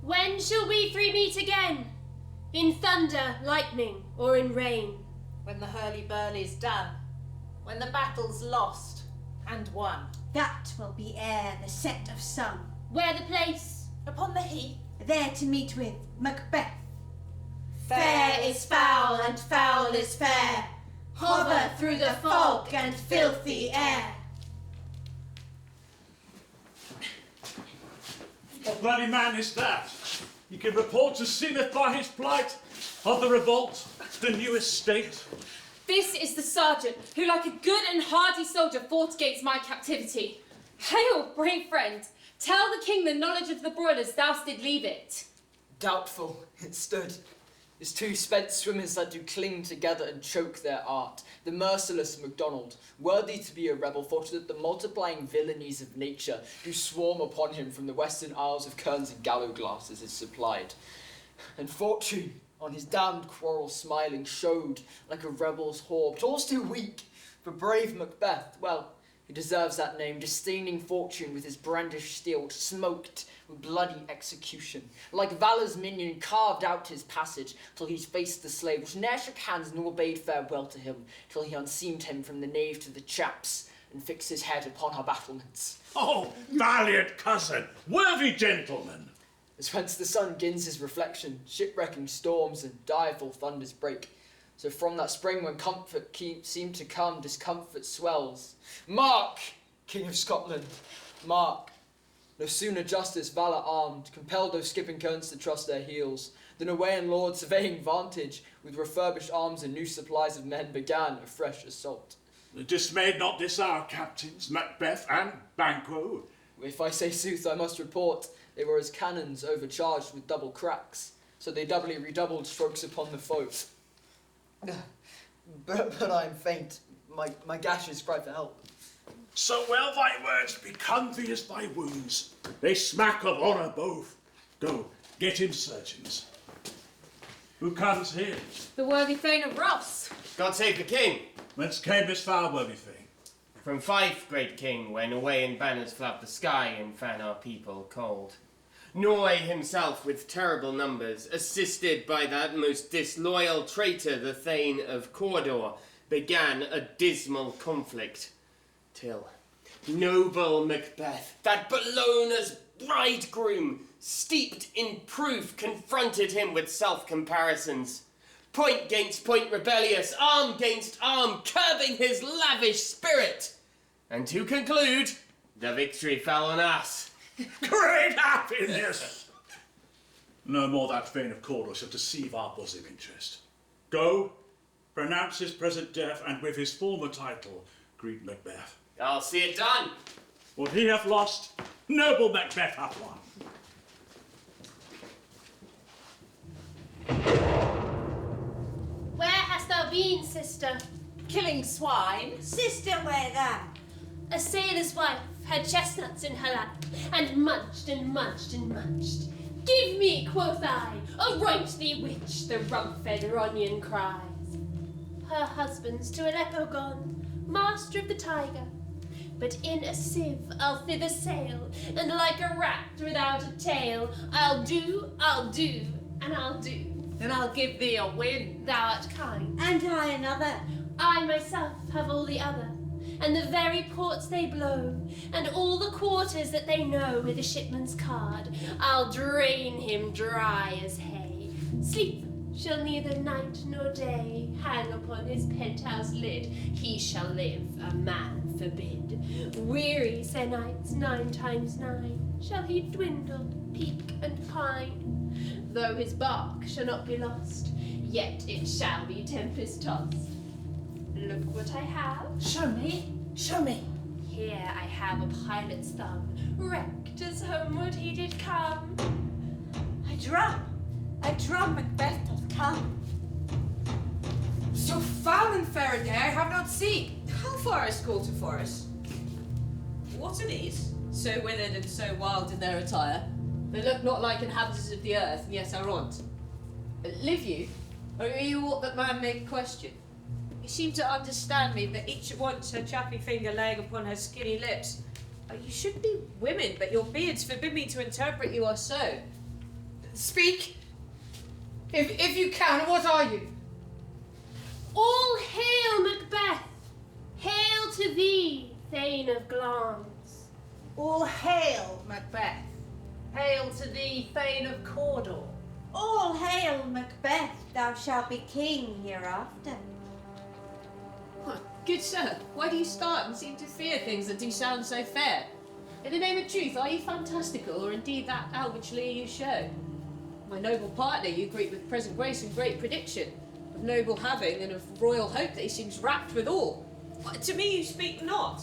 When shall we three meet again? In thunder, lightning, or in rain? When the hurly-burly's done, when the battle's lost and won. That will be ere the set of sun. Where the place? Upon the heath, There to meet with Macbeth. fair is foul and foul is fair. Hover through the fog and filthy air. What bloody man is that? He can report to seemeth by his plight of the revolt, the new estate. This is the sergeant who, like a good and hardy soldier, fought against my captivity. Hail, brave friend! Tell the king the knowledge of the broilers thou did leave it. Doubtful it stood, as two spent swimmers that do cling together and choke their art. The merciless MacDonald, worthy to be a rebel, thought that the multiplying villainies of nature do swarm upon him from the western isles of Kerns and Gallowglasses is supplied. And fortune, on his damned quarrel smiling, showed like a rebel's whore, but all's too weak for brave Macbeth. Well, he deserves that name, disdaining fortune with his brandished steel, smoked with bloody execution. Like Valor's minion, carved out his passage, till he faced the slave, which ne'er shook hands nor bade farewell to him, till he unseamed him from the nave to the chaps, and fixed his head upon her battlements. Oh, valiant cousin, worthy gentleman! As whence the sun gins his reflection, shipwrecking storms and direful thunders break. So from that spring when comfort seemed to come, discomfort swells. Mark, King of Scotland, mark. No sooner justice, valour armed, compelled those skipping kerns to trust their heels, than away and lord surveying vantage, with refurbished arms and new supplies of men, began a fresh assault. Dismayed not this our captains, Macbeth and Banquo? If I say sooth, I must report they were as cannons overcharged with double cracks, so they doubly redoubled strokes upon the foe. But I am faint, my gashes cry for help. So well thy words become thee as thy wounds. They smack of honour both. Go, get in surgeons. Who comes here? The worthy Thane of Ross. God save the king. Whence came this foul worthy thing? From Fife, great king, when away in banners flap the sky and fan our people cold. Norway himself with terrible numbers, assisted by that most disloyal traitor, the Thane of Cawdor, began a dismal conflict. Till noble Macbeth, that Bellona's bridegroom, steeped in proof, confronted him with self-comparisons. Point gainst point rebellious, arm gainst arm, curbing his lavish spirit. And to conclude, the victory fell on us. Great happiness! No more that Thane of Cawdor shall deceive our bosom interest. Go, pronounce his present death, and with his former title, greet Macbeth. I'll see it done. What he hath lost, noble Macbeth hath won. Where hast thou been, sister? killing swine. Sister, where thou? A sailor's wife had chestnuts in her lap, and munched and munched and munched. Give me, quoth I, a right thee witch, the rump-fed Rhydian cries. Her husband's to Aleppo gone, master of the tiger. But in a sieve I'll thither sail, and like a rat without a tail, I'll do, and I'll do. Then I'll give thee a wind. Thou art kind. And I another. I myself have all the other, and the very ports they blow, and all the quarters that they know with a shipman's card. I'll drain him dry as hay. Sleep shall neither night nor day hang upon his penthouse lid. He shall live, a man forbid. Weary Sir Knights 9 times 9 shall he dwindle, peak and pine. Though his bark shall not be lost, yet it shall be tempest-tossed. Look what I have. Show me, show me. Here I have a pilot's thumb, wrecked as homeward he did come. I drum Macbeth doth come. So foul and fair a day I have not seen. How far is called to forest? What are these? So withered and so wild in their attire. They look not like inhabitants of the earth, and yet are on't. Live you? Or are you aught that man may question? You seem to understand me, but each at once her chappy finger laying upon her skinny lips. You should be women, but your beards forbid me to interpret you are so. Speak. If you can, what are you? All hail, Macbeth! Hail to thee, Thane of Glamis! All hail, Macbeth. Hail to thee, Thane of Cawdor. All hail, Macbeth, thou shalt be king hereafter. Good sir, why do you start and seem to fear things that do sound so fair? In the name of truth, are you fantastical, or indeed that outwardly you show? My noble partner you greet with present grace and great prediction, of noble having and of royal hope that he seems rapt withal. To me you speak not.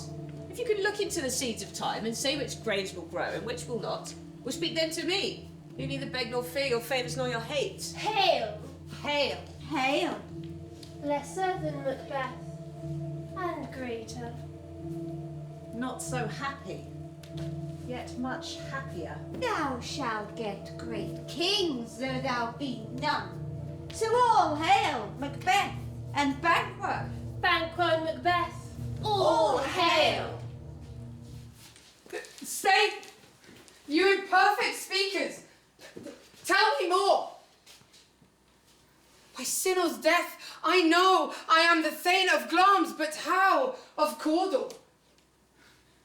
If you can look into the seeds of time and say which grains will grow and which will not, well speak then to me, who neither beg nor fear your favours nor your hate. Hail! Hail. Hail. Lesser than Macbeth, and greater. Not so happy, yet much happier. Thou shalt get great kings, though thou be none. So all hail, Macbeth and Banquo. Banquo and Macbeth, all hail! Stay. You imperfect speakers. Tell me more. By Sinno's death, I know I am the Thane of Glamis, but how of Cawdor?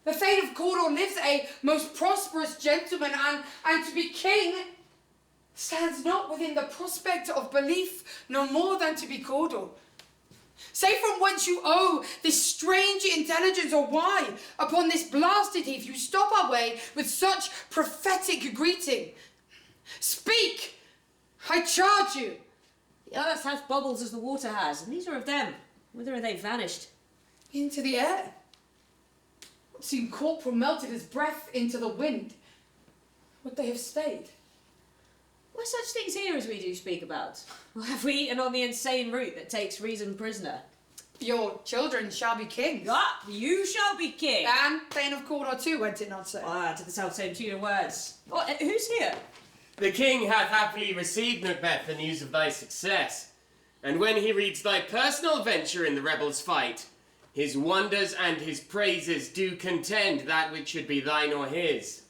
The Thane of Cawdor lives a most prosperous gentleman, and to be king stands not within the prospect of belief, no more than to be Cawdor. Say from whence you owe this strange intelligence, or why, upon this blasted heath, you stop our way with such prophetic greeting. Speak, I charge you. The earth hath bubbles as the water has, and these are of them. Whither are they vanished? Into the air. What seemed corporal melted as breath into the wind. Would they have stayed? Why such things here as we do speak about? Or have we eaten on the insane route that takes reason prisoner? Your children shall be kings. Ah, you shall be king. And Thane of Cawdor too, went it not so? To the self-same tune of words. Oh, who's here? The king hath happily received, Macbeth, the news of thy success, and when he reads thy personal venture in the rebels' fight, his wonders and his praises do contend that which should be thine or his.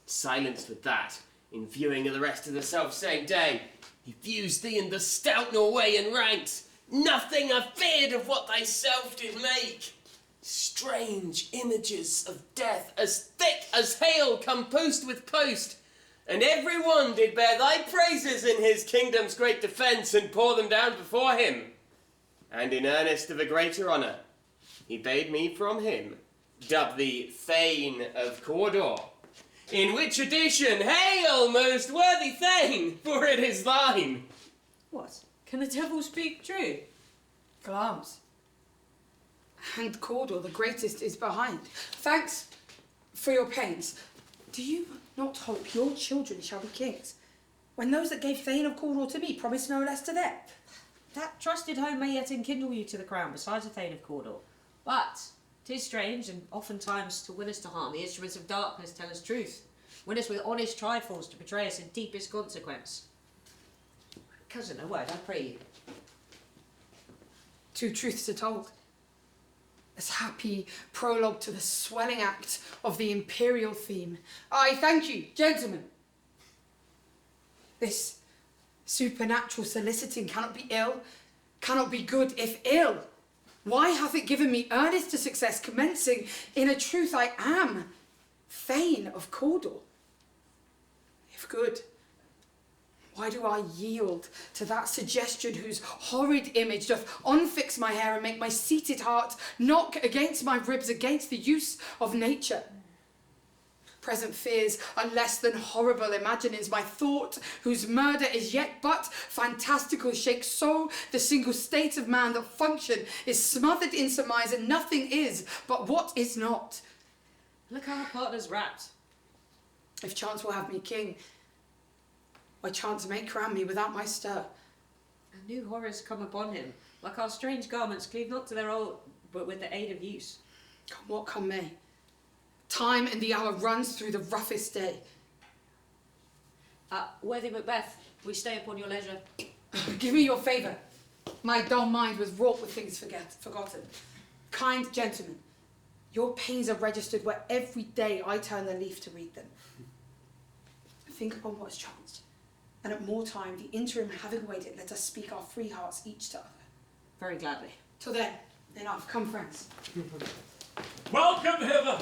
Silenced with that, in viewing of the rest of the self-same day, he views thee in the stout Norwegian ranks, nothing afeard of what thyself did make. Strange images of death, as thick as hail, come post with post, and every one did bear thy praises in his kingdom's great defence, and pour them down before him. And in earnest of a greater honour, he bade me from him dub thee Thane of Cawdor. In which addition, hail, most worthy Thane, for it is thine. What? Can the devil speak true? Glamis. And Cawdor, the greatest, is behind. Thanks for your pains. Do you not hope your children shall be kings, when those that gave Thane of Cawdor to me promised no less to them? That trusted home may yet enkindle you to the crown, besides the Thane of Cawdor. But 'tis strange, and oftentimes to will us to harm, the instruments of darkness tell us truth, win us with honest trifles to betray us in deepest consequence. Cousin, a word, I pray you. Two truths are told. As happy prologue to the swelling act of the imperial theme. I thank you, gentlemen. This supernatural soliciting cannot be ill, cannot be good if ill. Why hath it given me earnest to success, commencing in a truth I am Thane of Cawdor? If good, why do I yield to that suggestion whose horrid image doth unfix my hair and make my seated heart knock against my ribs against the use of nature? Present fears are less than horrible imaginings. My thought, whose murder is yet but fantastical, shakes so the single state of man that function is smothered in surmise, and nothing is but what is not. Look how our partner's wrapped. If chance will have me king, why chance may crown me without my stir. And new horrors come upon him, like our strange garments cleave not to their old, but with the aid of use. Come what come may, time and the hour runs through the roughest day. Worthy Macbeth, we stay upon your leisure. Give me your favour. My dull mind was wrought with things forgotten. Kind gentlemen, your pains are registered where every day I turn the leaf to read them. Think upon what has chanced, and at more time, the interim having waited, let us speak our free hearts each to other. Very gladly. Till then, enough. Come, friends. Welcome hither.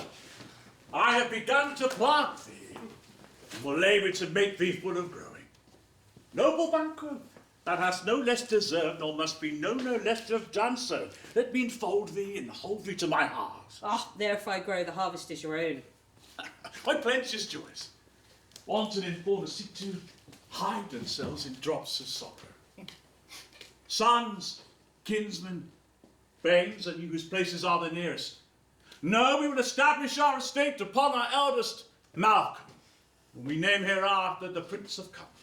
I have begun to plant thee, and will labour to make thee full of growing. Noble Banquo, thou hast no less deserved, nor must be no less to have done so. Let me enfold thee and hold thee to my heart. Ah, there if I grow, the harvest is your own. My plenteous joys, wanton in fauna, seek to hide themselves in drops of sorrow. Sons, kinsmen, banes, and you whose places are the nearest. No, we will establish our estate upon our eldest Malcolm, whom we name hereafter the Prince of Cumberland.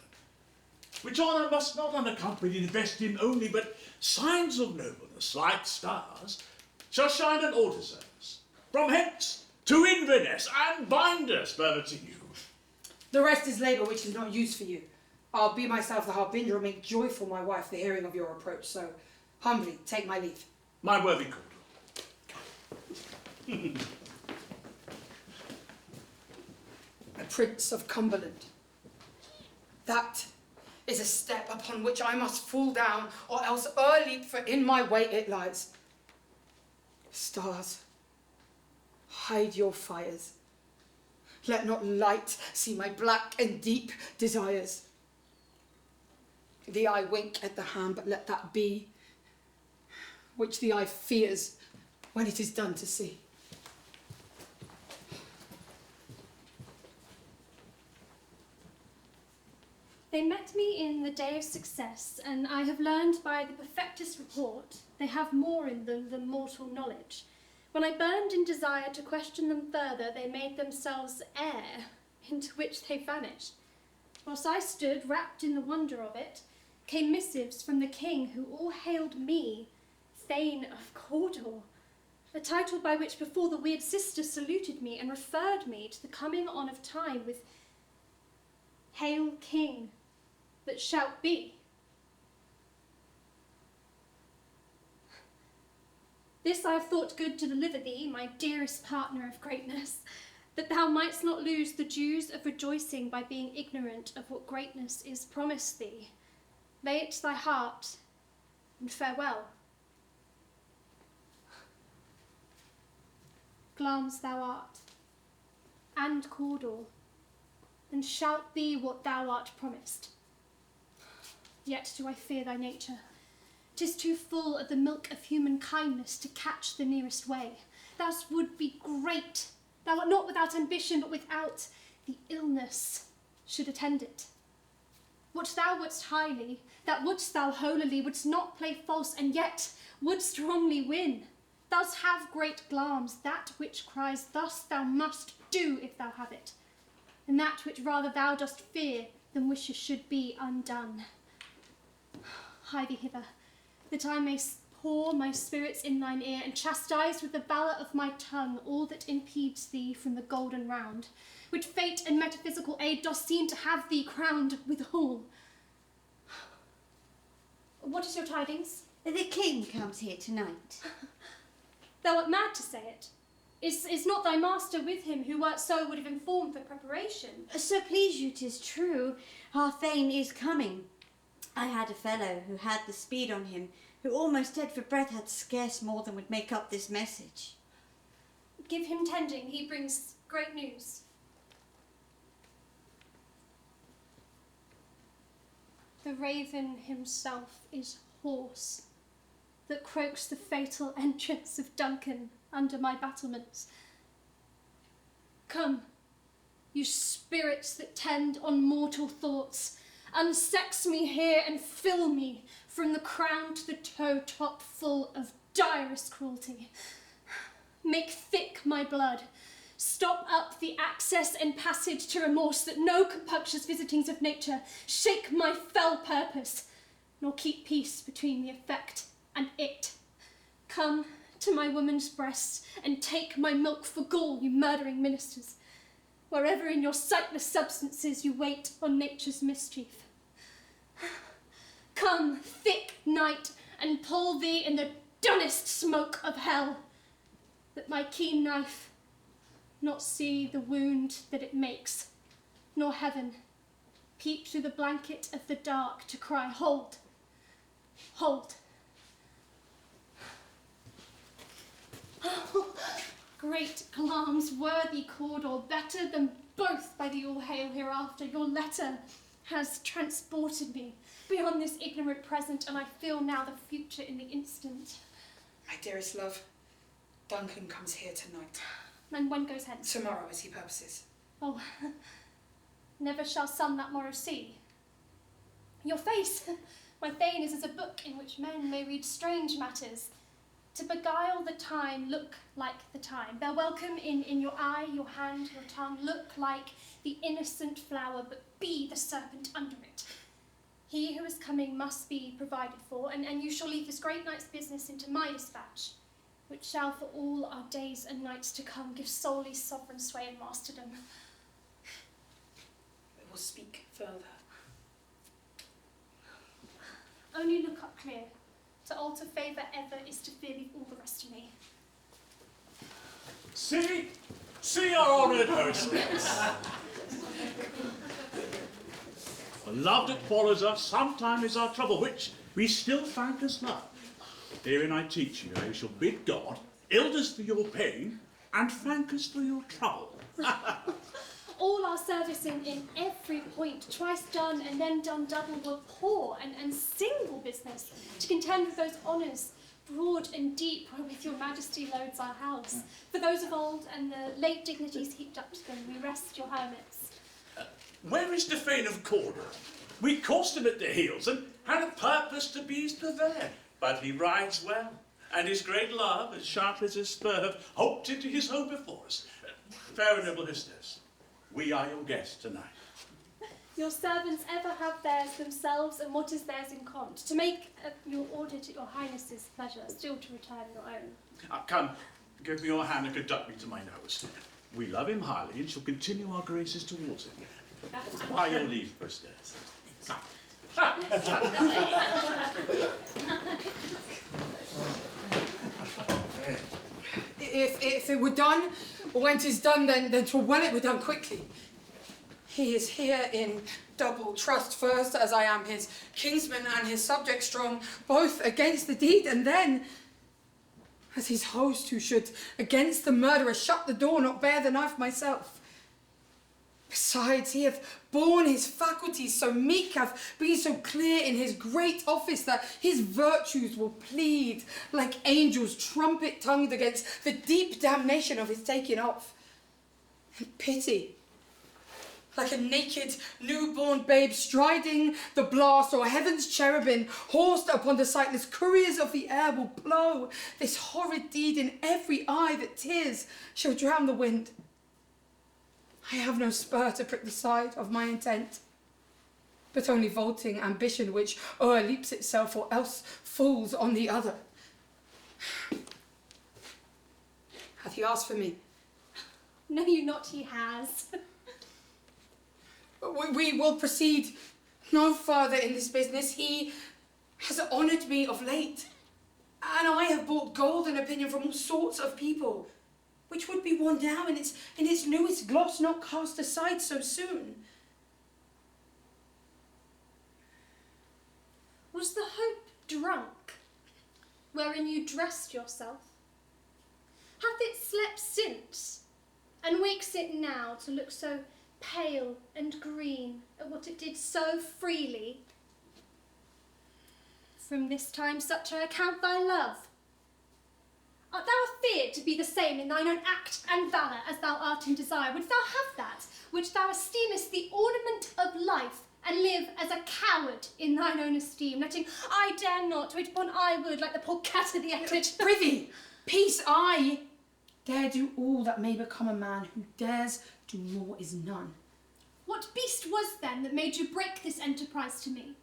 Which honour must not unaccompanied invest him only, but signs of nobleness, like stars, shall shine on all deservers. From hence to Inverness and bind us further to you. The rest is labour which is not used for you. I'll be myself the harbinger and make joyful my wife the hearing of your approach, so humbly take my leave. My worthy Cordell. Prince of Cumberland. That is a step upon which I must fall down, or else leap, for in my way it lies. Stars, hide your fires. Let not light see my black and deep desires. The eye wink at the hand, but let that be which the eye fears when it is done to see. They met me in the day of success, and I have learned by the perfectest report they have more in them than mortal knowledge. When I burned in desire to question them further, they made themselves air, into which they vanished. Whilst I stood wrapped in the wonder of it, came missives from the king, who all hailed me Thane of Cawdor, a title by which before the weird sister saluted me and referred me to the coming on of time with Hail King that shalt be. This I have thought good to deliver thee, my dearest partner of greatness, that thou mightst not lose the dues of rejoicing by being ignorant of what greatness is promised thee. Lay it to thy heart, and farewell. Glamis thou art, and Cawdor, and shalt be what thou art promised. Yet do I fear thy nature. 'Tis too full of the milk of human kindness to catch the nearest way. Thou would be great. Thou art not without ambition, but without the illness should attend it. What thou wouldst highly, that wouldst thou holily, wouldst not play false, and yet would strongly win. Thus have great Glamis, that which cries, thus thou must do if thou have it, and that which rather thou dost fear than wishes should be undone. Hie thee hither, that I may pour my spirits in thine ear, and chastise with the valour of my tongue all that impedes thee from the golden round, which fate and metaphysical aid dost seem to have thee crowned withal. What is your tidings? The king comes here tonight. Thou art mad to say it. Is not thy master with him, who wert so would have informed for preparation? So please you, 'tis true, our Thane is coming. I had a fellow who had the speed on him, who almost dead for breath had scarce more than would make up this message. Give him tending, he brings great news. The raven himself is hoarse, that croaks the fatal entrance of Duncan under my battlements. Come, you spirits that tend on mortal thoughts, unsex me here and fill me from the crown to the toe top full of direst cruelty. Make thick my blood, stop up the access and passage to remorse, that no compunctious visitings of nature shake my fell purpose, nor keep peace between the effect and it. Come to my woman's breast and take my milk for gall, you murdering ministers. wherever in your sightless substances you wait on nature's mischief. Come, thick night, and pull thee in the dullest smoke of hell, that my keen knife not see the wound that it makes, nor heaven peep through the blanket of the dark to cry, hold, hold. Oh, great Glamis, worthy Cawdor, better than both by the all-hail hereafter, your letter has transported me beyond this ignorant present, and I feel now the future in the instant. My dearest love, Duncan comes here tonight. And when goes hence? Tomorrow, as he purposes. Oh, never shall sun that morrow see. Your face, my thane, is as a book in which men may read strange matters. To beguile the time, look like the time. Bear welcome in your eye, your hand, your tongue. Look like the innocent flower, but be the serpent under it. He who is coming must be provided for, and you shall leave this great night's business into my dispatch, which shall for all our days and nights to come give solely sovereign sway and masterdom. We will speak further. Only look up clear. To alter favour ever is to fear leave all the rest to me. See our honoured hostess. The love that follows us sometime is our trouble, which we still thank as love. Herein I teach you how you shall bid God, ild us for your pain, and thank us for your trouble. All our service in every point, twice done and then done double, were poor and single business, to contend with those honours, broad and deep, wherewith your majesty loads our house. For those of old and the late dignities heaped up to them, we rest your hermits. Where is the Thane of Cawdor? We coursed him at the heels, and had a purpose to be his purveyor. But he rides well, and his great love, as sharp as his spur, have hoped into his home before us. Fair and noble hostess, we are your guests tonight. Your servants ever have theirs themselves, and what is theirs in cont, to make your order to your highness's pleasure, still to return your own. Come, give me your hand and conduct me to my nose. We love him highly, and shall continue our graces towards him. By your leave, hostess. If it were done, or when 'tis done, then 'twere well it were done quickly. He is here in double trust, first as I am his kinsman and his subject strong, both against the deed, and then as his host who should against the murderer shut the door, not bear the knife myself. Besides, he hath borne his faculties so meek, hath been so clear in his great office, that his virtues will plead like angels trumpet-tongued against the deep damnation of his taking off. And pity, like a naked newborn babe striding the blast, or heaven's cherubim horsed upon the sightless couriers of the air, will blow this horrid deed in every eye that tears shall drown the wind. I have no spur to prick the side of my intent, but only vaulting ambition which o'erleaps itself, or else falls on the other. Hath he asked for me? Know you not he has? We will proceed no further in this business. He has honoured me of late, and I have bought gold and opinion from all sorts of people, which would be worn now in its newest gloss, not cast aside so soon. Was the hope drunk, wherein you dressed yourself? Hath it slept since, and wakes it now to look so pale and green at what it did so freely? From this time such I account thy love. Art thou afeard to be the same in thine own act and valour as thou art in desire? Wouldst thou have that which thou esteemest the ornament of life, and live as a coward in thine own esteem, letting I dare not, wait upon I would, like the poor cat of the atlet? Prithee, peace, I dare do all that may become a man who dares do more is none. What beast was then that made you break this enterprise to me?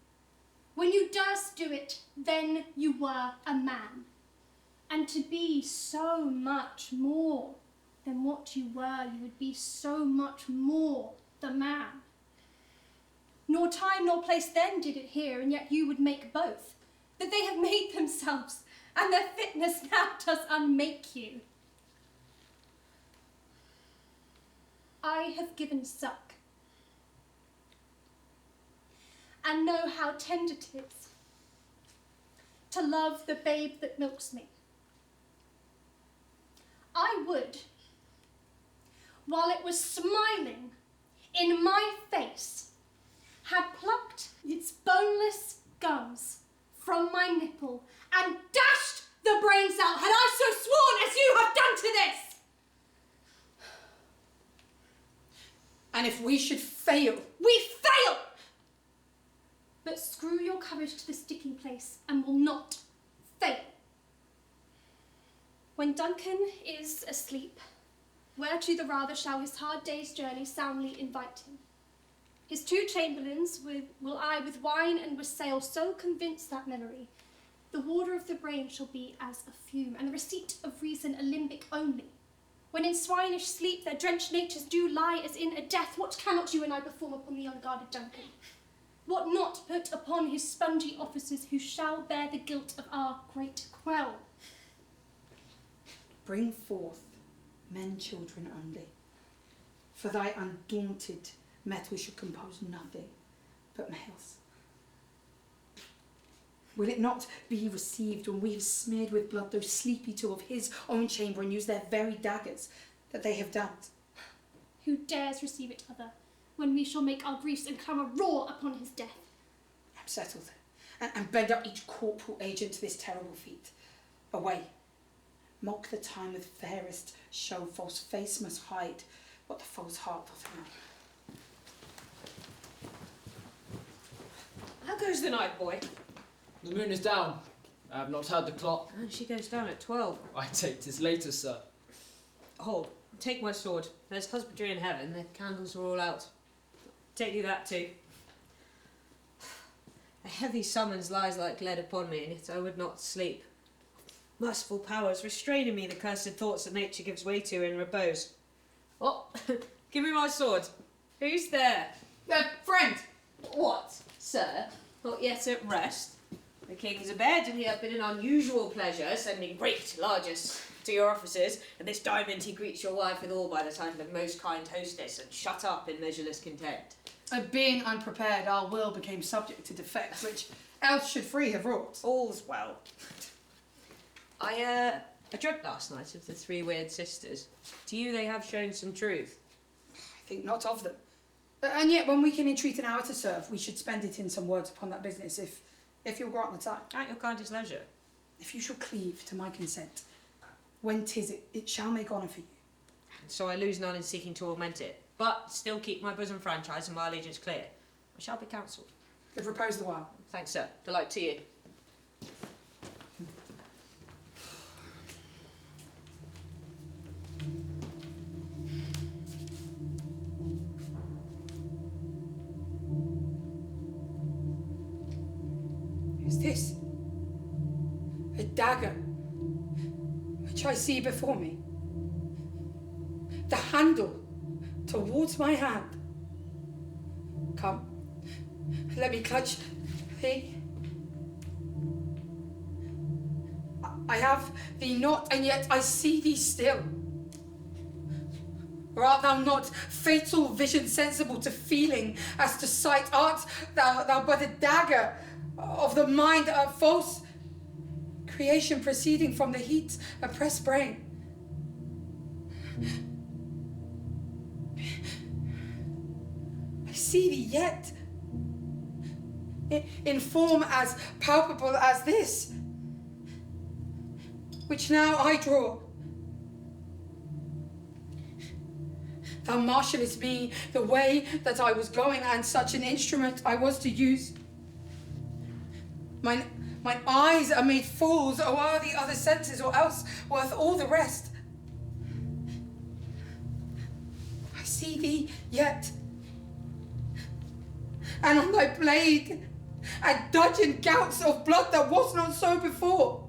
When you durst do it, then you were a man. And to be so much more, than what you were, you would be so much more the man. Nor time nor place then did it here, and yet you would make both. That they have made themselves, and their fitness now does unmake you. I have given suck, and know how tender 'tis to love the babe that milks me. I would, while it was smiling in my face, had plucked its boneless gums from my nipple and dashed the brains out, had I so sworn as you have done to this. And if we should fail? We fail! But screw your courage to the sticking place and will not fail. When Duncan is asleep, whereto the rather shall his hard day's journey soundly invite him. His 2 chamberlains will I with wine and wassail so convince that memory, the water of the brain shall be as a fume, and the receipt of reason a limbic only. When in swinish sleep their drenched natures do lie as in a death, what cannot you and I perform upon the unguarded Duncan? What not put upon his spongy officers who shall bear the guilt of our great quell? Bring forth men, children only, for thy undaunted metal should compose nothing but males. Will it not be received when we have smeared with blood those sleepy 2 of his own chamber and used their very daggers that they have done? Who dares receive it other, when we shall make our griefs and clamour roar upon his death? I'm settled, and bend up each corporal agent to this terrible feat. Away, mock the time with fairest show, false face must hide what the false heart doth know. How goes the night, boy? The moon is down. I have not heard the clock. Oh, she goes down at 12. I take 'tis later, sir. Hold, take my sword. There's husbandry in heaven, the candles are all out. Take you that too. A heavy summons lies like lead upon me, and yet I would not sleep. Merciful powers, restrain in me the cursed thoughts that nature gives way to in repose. Oh, give me my sword. Who's there? Friend! What, sir? Not yet at rest? The king's abed, and he hath been in unusual pleasure, sending great largesse to your officers, and this diamond he greets your wife withal by the title of most kind hostess, and shut up in measureless content. Being unprepared, our will became subject to defects, which else should free have wrought. All's well. I dreamt last night of the 3 weird sisters. To you they have shown some truth. I think not of them. And yet, when we can entreat an hour to serve, we should spend it in some words upon that business, if you'll grant the time. At your kindest leisure. If you shall cleave to my consent, when 'tis it shall make honour for you. So I lose none in seeking to augment it, but still keep my bosom franchise and my allegiance clear. I shall be counselled. If repose the while. Thanks, sir. Delight to you. Is this a dagger which I see before me? The handle towards my hand. Come, let me clutch thee. I have thee not, and yet I see thee still. Or art thou not fatal vision sensible to feeling as to sight? Art thou but a dagger of the mind, a false creation proceeding from the heat oppressed brain? I see thee yet, in form as palpable as this, which now I draw. Thou marshallest me the way that I was going, and such an instrument I was to use. Mine eyes are made fools, or are the other senses, or else worth all the rest? I see thee yet, and on thy blade and dudgeon gouts of blood that was not so before.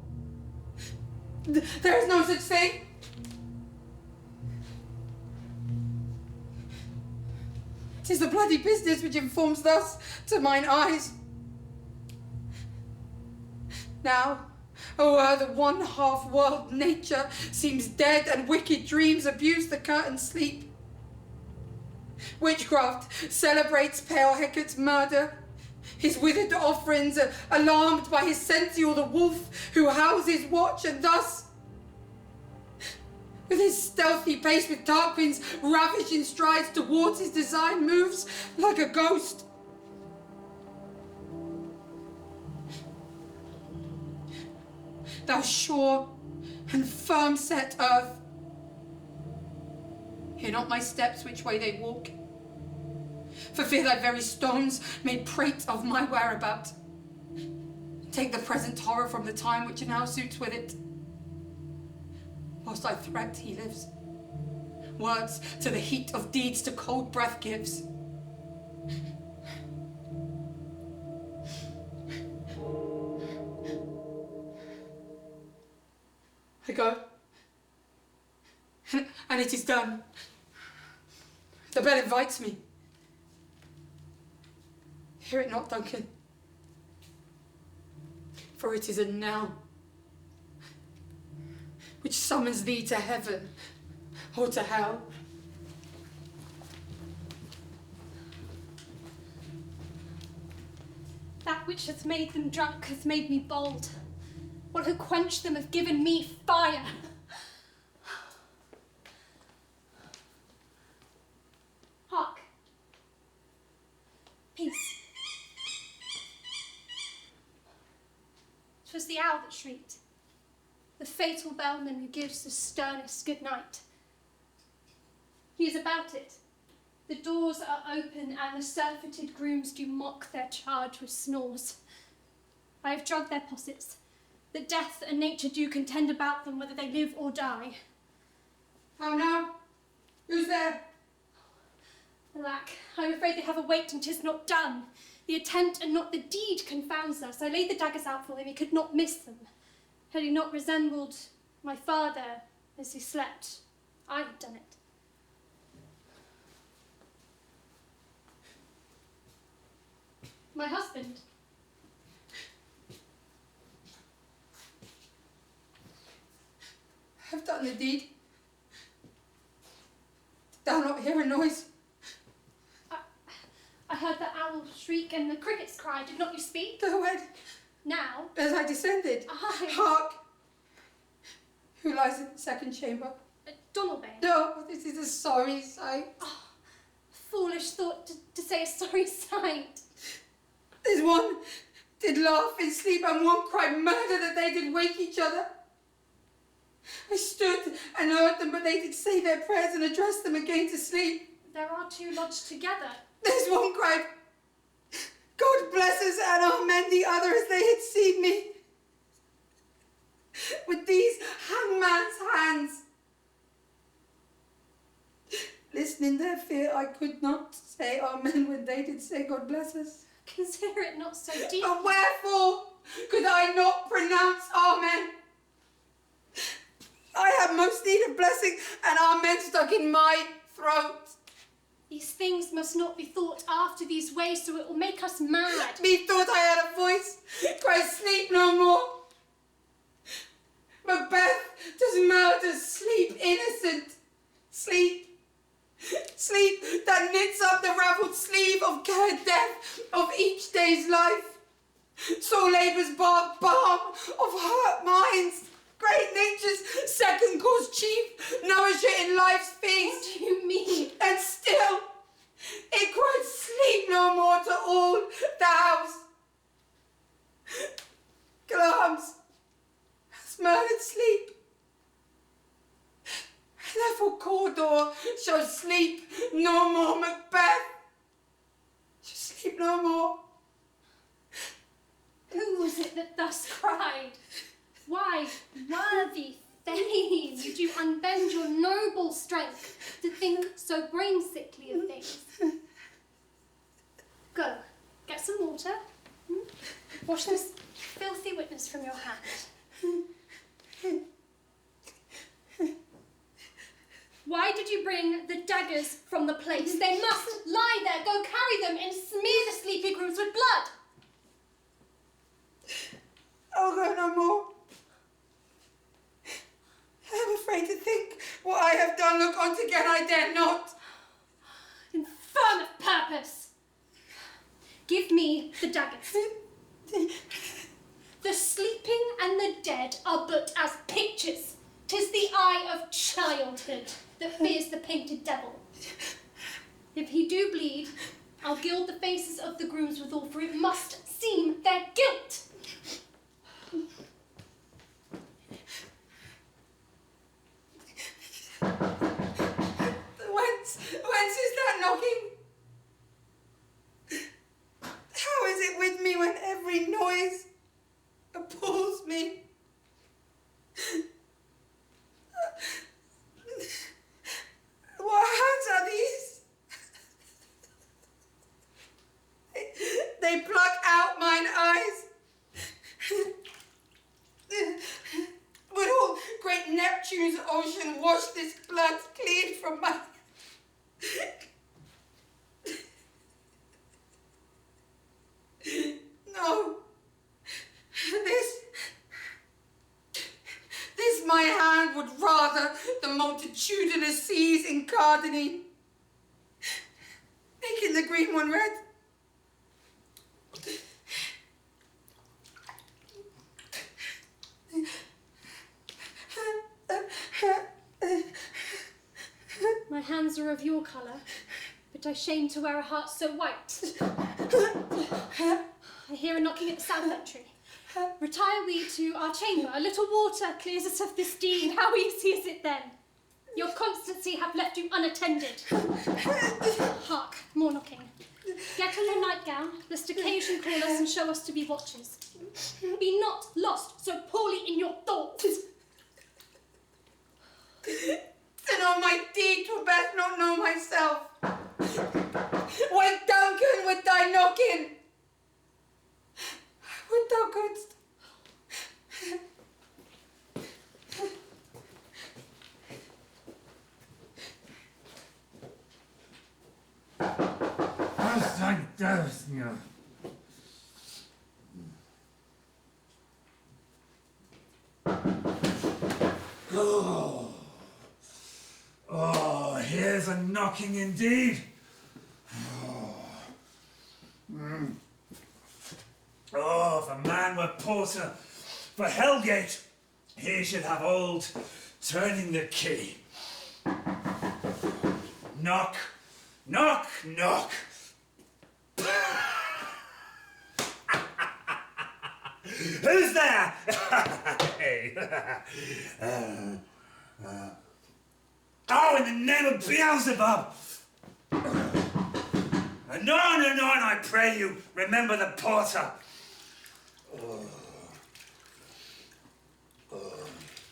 There is no such thing. 'tis the bloody business which informs thus to mine eyes. Now, o'er the one half-world nature seems dead, and wicked dreams abuse the curtained sleep. Witchcraft celebrates pale Hecate's murder. His withered offerings are alarmed by his sentinel, the wolf who houses watch, and thus, with his stealthy pace, with Tarquin's ravishing strides towards his design, moves like a ghost. Thou sure and firm-set earth, hear not my steps which way they walk, for fear thy very stones may prate of my whereabout. Take the present horror from the time which now suits with it. Whilst I threat, he lives. Words to the heat of deeds to cold breath gives. I go, and it is done. The bell invites me. Hear it not, Duncan, for it is a knell which summons thee to heaven or to hell. That which hath made them drunk hath made me bold. What hath quenched them hath given me fire. Hark. Peace. 'Twas the owl that shrieked, the fatal bellman who gives the sternest good night. He is about it. The doors are open, and the surfeited grooms do mock their charge with snores. I have drugged their possets, that death and nature do contend about them, whether they live or die. How now? Who's there? Alack, I am afraid they have awaked, and 'tis not done. The attempt and not the deed confounds us. I laid the daggers out for him, he could not miss them. Had he not resembled my father as he slept, I had done it. My husband. I've done the deed. Did thou not hear a noise? I heard the owl shriek and the crickets cry. Did not you speak? Go ahead. Now? As I descended. Hark! Who lies in the second chamber? Donalbain. No, this is a sorry sight. Oh, foolish thought to say a sorry sight. There's one did laugh in sleep, and one cried murder, that they did wake each other. I stood and heard them, but they did say their prayers and address them again to sleep. There are two lodged together. There's one cried, God bless us and amen, the other as they had seen me. With these hangman's hands. Listening their fear, I could not say amen when they did say God bless us. Consider it not so deep. But wherefore could I not pronounce amen? I have most need of blessing, and amen stuck in my throat. These things must not be thought after these ways, so it will make us mad. Methought I heard a voice cry, sleep no more. Macbeth does murder, sleep innocent. Sleep. Sleep that knits up the ravelled sleeve of care death of each day's life. So labour's bark balm of hurt minds. Great nature's second cause chief, nourisher in life's feast. What do you mean? And still, it cried sleep no more to all the house. Glamis has murdered sleep. Therefore Cawdor shall sleep no more. Macbeth shall sleep no more. Who was it that thus cried? Why, worthy Thane, you do unbend your noble strength to think so brain-sickly of things. Go, get some water. Wash this filthy witness from your hand. Why did you bring the daggers from the place? They must lie there. Go carry them and smear the sleepy grooms with blood. I'll go no more. I'm afraid to think what I have done. Look on again, I dare not. Infirm of purpose. Give me the daggers. The sleeping and the dead are but as pictures. 'Tis the eye of childhood that fears the painted devil. If he do bleed, I'll gild the faces of the grooms withal, for it must seem their guilt. Whence is that knocking? How is it with me when every noise appalls me? What hands are these? They pluck out mine eyes. Would all great Neptune's ocean wash this blood clean from my... No. This my hand would rather the multitudinous seas incarnadine, making the green one red. My hands are of your colour, but I shame to wear a heart so white. I hear a knocking at the south entry. Retire we to our chamber. A little water clears us of this deed. How easy is it then? Your constancy hath left you unattended. Hark, more knocking. Get on your nightgown, lest occasion call us and show us to be watchers. Be not lost so poorly in your thoughts. Then on my deed twere best not know myself. When Duncan would thy knocking, would thou couldst. Oh, here's a knocking indeed. Oh, if a man were porter for Hellgate, he should have old turning the key. Knock, knock, knock. Who's there? Hey. Oh, in the name of Beelzebub! Anon, anon, I pray you, remember the porter.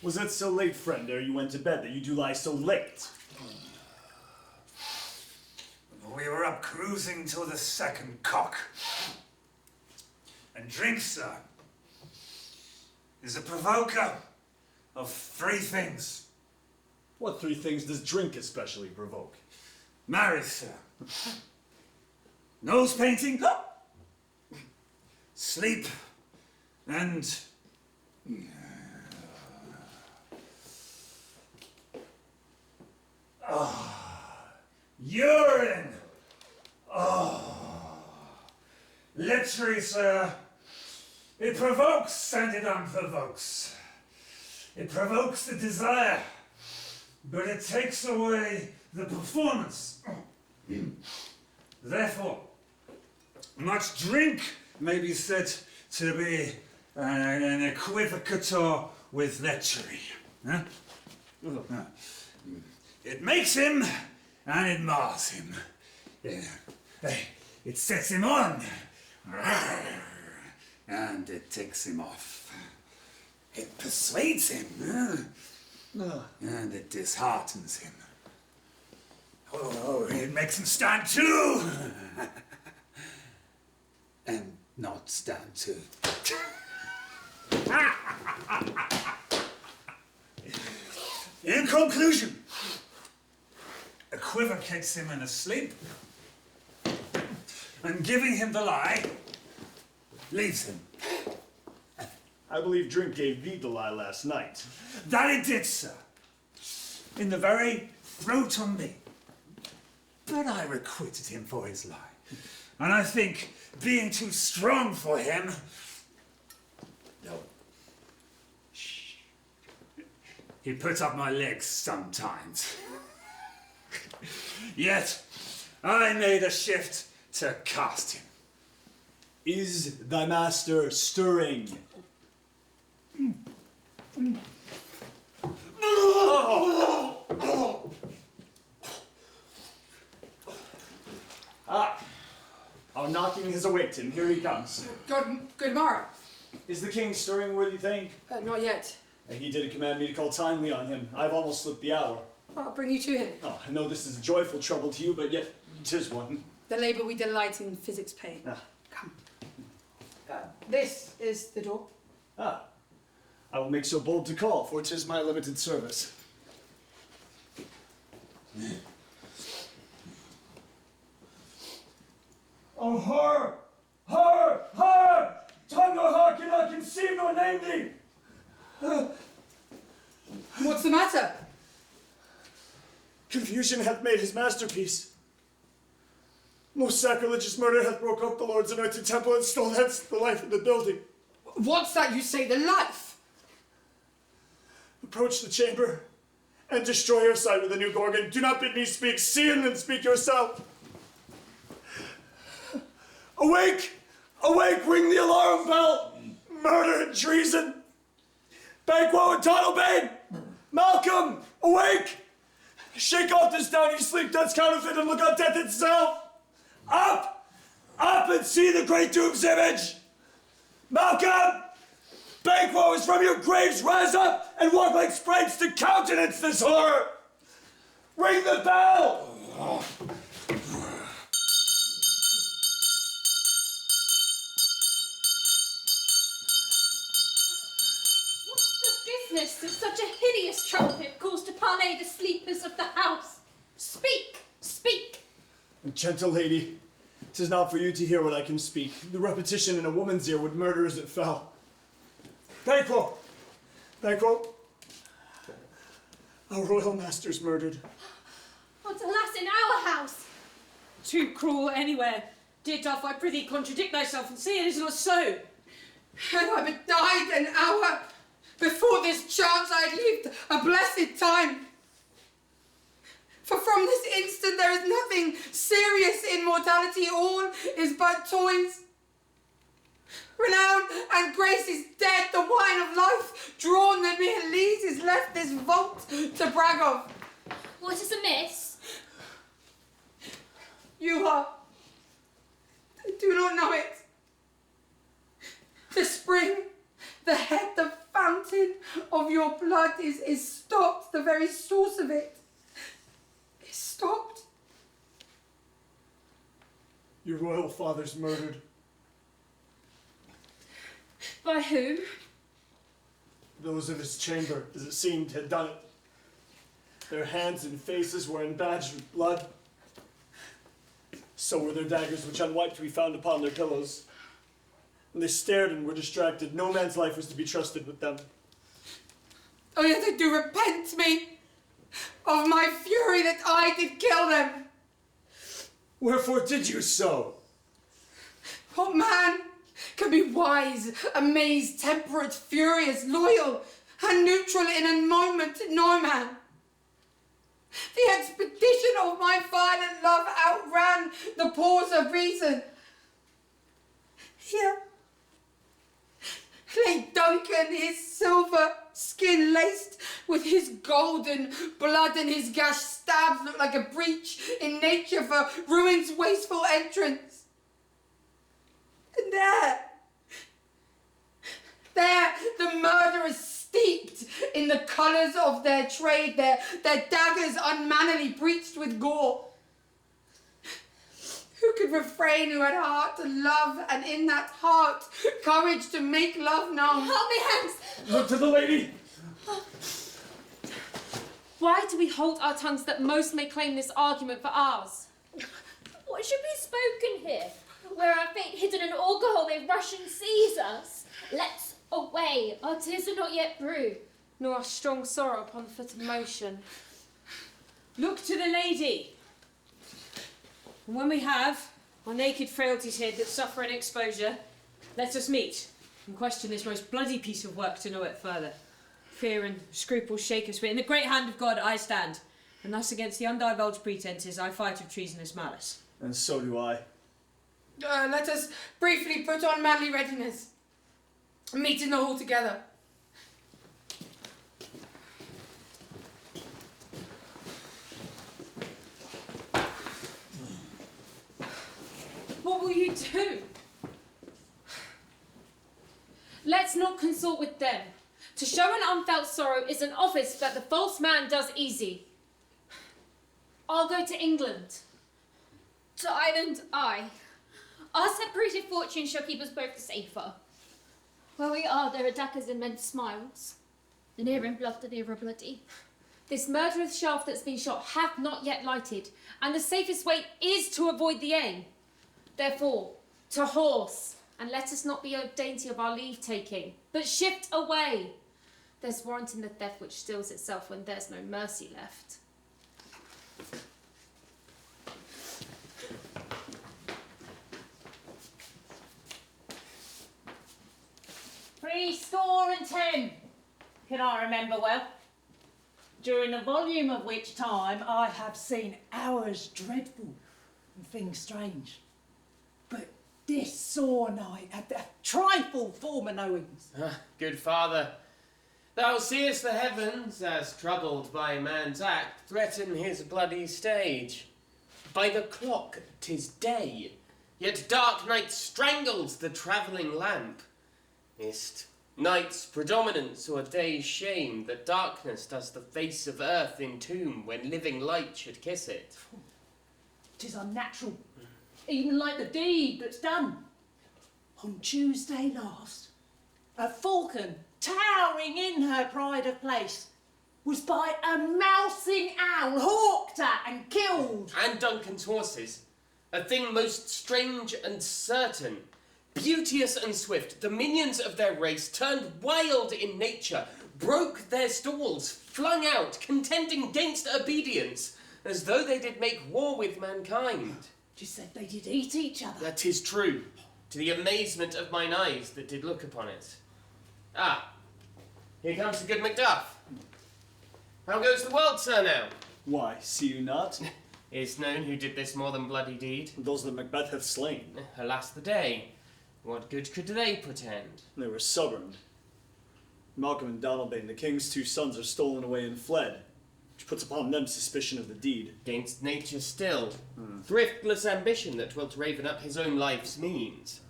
Was it so late, friend, ere you went to bed, that you do lie so late? We were up cruising till the second cock. And drink, sir, is a provoker of three things. What three things does drink especially provoke? Marry, sir. Nose painting, sleep, and urine. Literally, sir, it provokes and it unprovokes. It provokes the desire, but it takes away the performance. Therefore, much drink may be said to be an equivocator with lechery. Huh? It makes him and it mars him. It sets him on and it takes him off. It persuades him and it disheartens him. Oh, it makes him stand too and not stand too. In conclusion, equivocates him in a sleep, and giving him the lie, leaves him. I believe drink gave thee the lie last night. That it did, sir. In the very throat on me. But I requited him for his lie. And I think, being too strong for him... No. Shh. He put up my legs sometimes. Yet, I made a shift to cast him. Is thy master stirring? Ah, our knocking has awaked him. Here he comes. Good morrow. Is the king stirring, worthy thing? Not yet. He did command me to call timely on him. I've almost slipped the hour. I'll bring you to him. Oh, I know this is a joyful trouble to you, but yet 'tis one. The labour we delight in physics pain. Ah. Come. This is the door. Ah, I will make so bold to call, for 'tis my limited service. Oh, her! Her! Her! Tongue nor heart cannot conceive nor name thee! What's the matter? Confusion hath made his masterpiece. Most sacrilegious murder hath broke up the Lord's anointed temple and stole hence the life of the building. What's that you say, the life? Approach the chamber and destroy your sight with a new gorgon. Do not bid me speak. See and then speak yourself. Awake! Awake! Ring the alarm bell! Murder and treason! Banquo and Donalbain! Malcolm! Awake! Shake off this downy sleep that's counterfeit and look on death itself! Up! Up and see the great doom's image! Malcolm! Banquo is from your graves! Rise up and walk like sprites to countenance this horror! Ring the bell! Business that such a hideous trumpet calls to parley the sleepers of the house. Speak, speak. Gentle lady, 'tis not for you to hear what I can speak. The repetition in a woman's ear would murder as it fell. Banquo! Banquo! Our royal master's murdered. What, alas, in our house? Too cruel anywhere. Dear Duff, I prithee contradict thyself and say it is not so. Had I but died an hour before this chance, I had lived a blessed time. For from this instant there is nothing serious in mortality. All is but toys. Renown and grace is dead. The wine of life, drawn the mere lees, is left this vault to brag of. What is amiss? You are. I do not know it. The spring, the head, the fountain of your blood is stopped. The very source of it is stopped. Your royal father's murdered. By whom? Those of his chamber, as it seemed, had done it. Their hands and faces were embadged with blood. So were their daggers, which unwiped we found upon their pillows. When they stared and were distracted, no man's life was to be trusted with them. Oh, yet I do repent me of my fury that I did kill them. Wherefore did you so? What man can be wise, amazed, temperate, furious, loyal, and neutral in a moment? No man. The expedition of my violent love outran the pause of reason. Here lay Duncan, his silver skin laced with his golden blood, and his gashed stabs look like a breach in nature for ruin's wasteful entrance. And there, the murderers steeped in the colours of their trade, their daggers unmannily breached with gore. Who could refrain, who had heart to love, and in that heart courage to make love known? Hold me hands! Look to the lady! Why do we hold our tongues that most may claim this argument for ours? What should be spoken here? Where our fate hidden in auger hole may rush and seize us? Let's away, our tears are not yet brewed. Nor our strong sorrow upon the foot of motion. Look to the lady. And when we have our naked frailties hid that suffer in exposure, let us meet and question this most bloody piece of work to know it further. Fear and scruples shake us, but in the great hand of God I stand, and thus against the undivulged pretences I fight with treasonous malice. And so do I. Let us briefly put on manly readiness. Meet in the hall together. What will you do? Let's not consort with them. To show an unfelt sorrow is an office that the false man does easy. I'll go to England. To Ireland, I. Our separated fortune shall keep us both safer. Where we are, there are daggers and men's smiles. The near in blood, the nearer bloody. This murderous shaft that's been shot hath not yet lighted, and the safest way is to avoid the aim. Therefore, to horse, and let us not be dainty of our leave-taking, but shift away. There's warrant in the theft which steals itself when there's no mercy left. £70, can I remember well, during a volume of which time I have seen hours dreadful and things strange. But this sore night had a trifle former knowings. Good father, thou seest the heavens, as troubled by man's act, threaten his bloody stage. By the clock 'tis day, yet dark night strangles the travelling lamp. Is't night's predominance or day's shame that darkness does the face of earth entomb when living light should kiss it? 'Tis unnatural, even like the deed that's done. On Tuesday last, a falcon, towering in her pride of place, was by a mousing owl hawked at and killed. And Duncan's horses, a thing most strange and certain, beauteous and swift, the minions of their race, turned wild in nature, broke their stalls, flung out, contending gainst obedience, as though they did make war with mankind. 'Tis said they did eat each other. That is true, to the amazement of mine eyes that did look upon it. Ah, here comes the good Macduff. How goes the world, sir, now? Why, see you not? Is known who did this more than bloody deed? Those that Macbeth hath slain. Alas the day. What good could they portend? They were stubborn. Malcolm and Donalbain, the king's two sons, are stolen away and fled, which puts upon them suspicion of the deed. Against nature still. Thriftless ambition that wilt raven up his own life's means.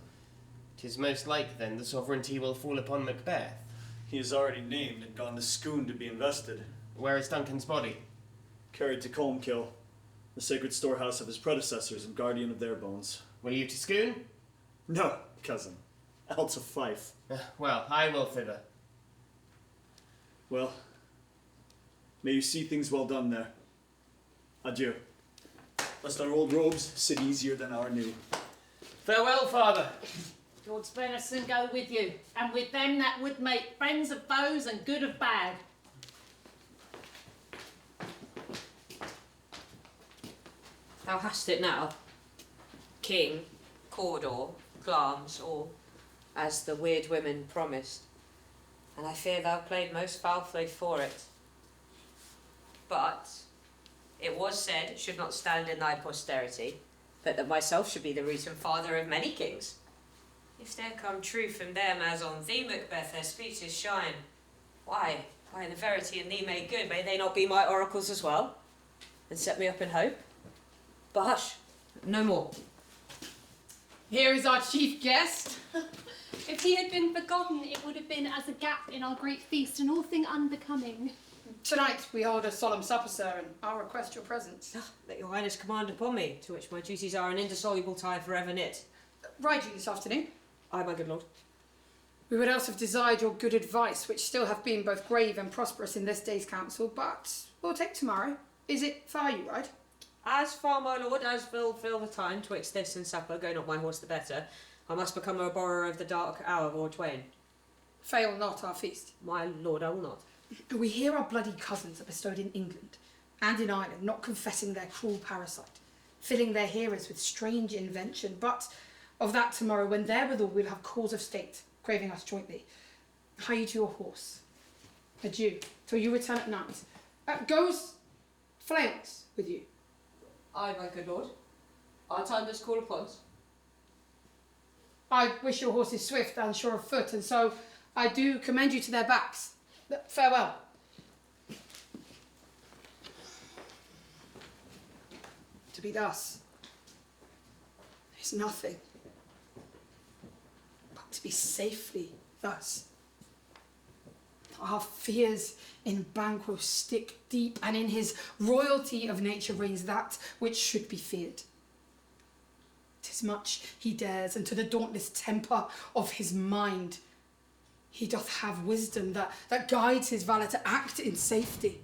'Tis most like, then, the sovereignty will fall upon Macbeth. He is already named and gone to Scone to be invested. Where is Duncan's body? Carried to Colmkill, the sacred storehouse of his predecessors and guardian of their bones. Will you to Scone? No, cousin. I'll to Fife. Well, I will thither. Well, may you see things well done there. Adieu. Lest our old robes sit easier than our new. Farewell, father. God's venison go with you, and with them that would make friends of foes and good of bad. Thou hast it now. King, Cawdor, Glamis, or, as the weird women promised. And I fear thou played most foully for it. But it was said it should not stand in thy posterity, but that myself should be the root and father of many kings. If there come true from them, as on thee, Macbeth, their speeches shine, why, the verity in thee made good, may they not be my oracles as well, and set me up in hope? But hush, no more. Here is our chief guest. If he had been forgotten, it would have been as a gap in our great feast, and all thing unbecoming. Tonight we hold a solemn supper, sir, and I'll request your presence. Let your highness command upon me, to which my duties are an indissoluble tie forever knit. Ride you this afternoon? Aye, my good lord. We would else have desired your good advice, which still hath been both grave and prosperous in this day's council, but we'll take tomorrow. Is it far you ride? As far, my lord, as will fill the time twixt this and supper, go not my horse the better. I must become a borrower of the dark hour or twain. Fail not our feast. My lord, I will not. We hear our bloody cousins are bestowed in England and in Ireland, not confessing their cruel parasite, filling their hearers with strange invention, but of that tomorrow, when therewithal we'll have cause of state, craving us jointly. Hie you to your horse. Adieu, till you return at night. Goes Fleance with you? Aye, my good lord. Our time does call upon us. I wish your horses swift and sure of foot, and so I do commend you to their backs. Farewell. To be thus is nothing, but to be safely thus. Our fears in Banquo stick deep, and in his royalty of nature reigns that which should be feared. 'Tis much he dares, and to the dauntless temper of his mind he doth have wisdom that guides his valour to act in safety.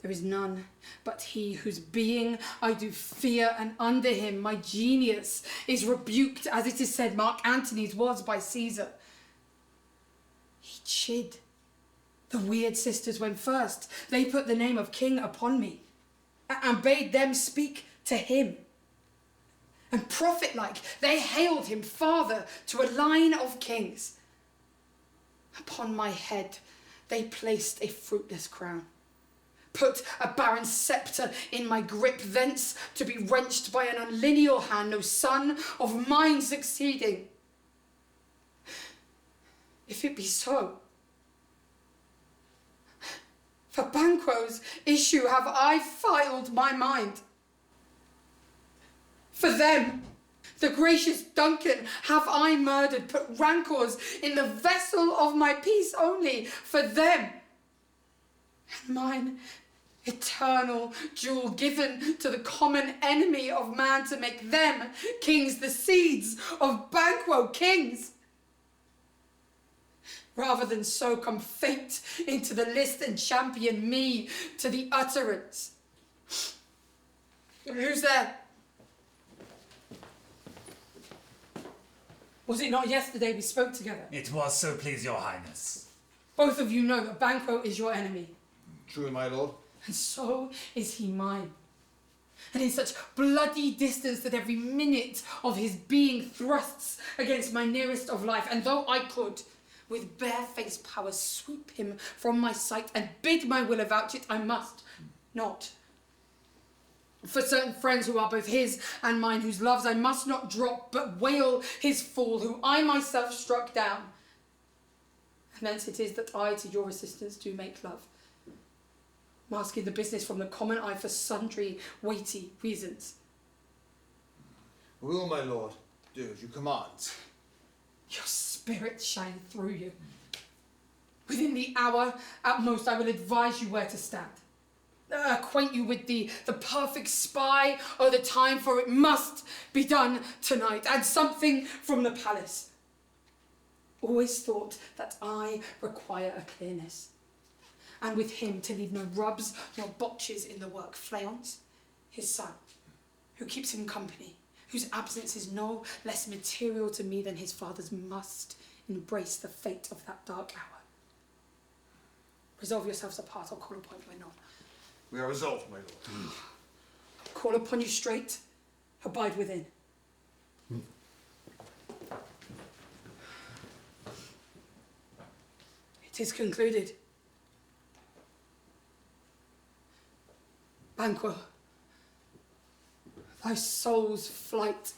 There is none but he whose being I do fear, and under him my genius is rebuked, as it is said Mark Antony's was by Caesar. He chid the weird sisters when first they put the name of king upon me, and bade them speak to him. And prophet-like they hailed him father to a line of kings. Upon my head they placed a fruitless crown, put a barren sceptre in my grip, thence to be wrenched by an unlineal hand, no son of mine succeeding. If it be so, for Banquo's issue have I filed my mind. For them, the gracious Duncan, have I murdered, put rancours in the vessel of my peace only for them. And mine eternal jewel given to the common enemy of man to make them kings, the seeds of Banquo kings. Rather than so come fate into the list and champion me to the utterance. Who's there? Was it not yesterday we spoke together? It was, so please your highness. Both of you know that Banquo is your enemy. True, my lord. And so is he mine. And in such bloody distance that every minute of his being thrusts against my nearest of life. And though I could, with barefaced power, sweep him from my sight and bid my will avouch it, I must not. For certain friends who are both his and mine, whose loves I must not drop, but wail his fall, who I myself struck down. And thence it is that I to your assistance do make love, masking the business from the common eye for sundry weighty reasons. Will, my lord, do as you command. Your spirit shine through you. Within the hour, at most, I will advise you where to stand. Acquaint you with the perfect spy o' the time, for it must be done tonight, and something from the palace. Always thought that I require a clearness, and with him to leave no rubs nor botches in the work. Fleance, his son, who keeps him company, whose absence is no less material to me than his father's, must embrace the fate of that dark hour. Resolve yourselves apart, I'll call upon you anon. We are resolved, my lord. Call upon you straight, abide within. It is concluded. Banquo, thy soul's flight,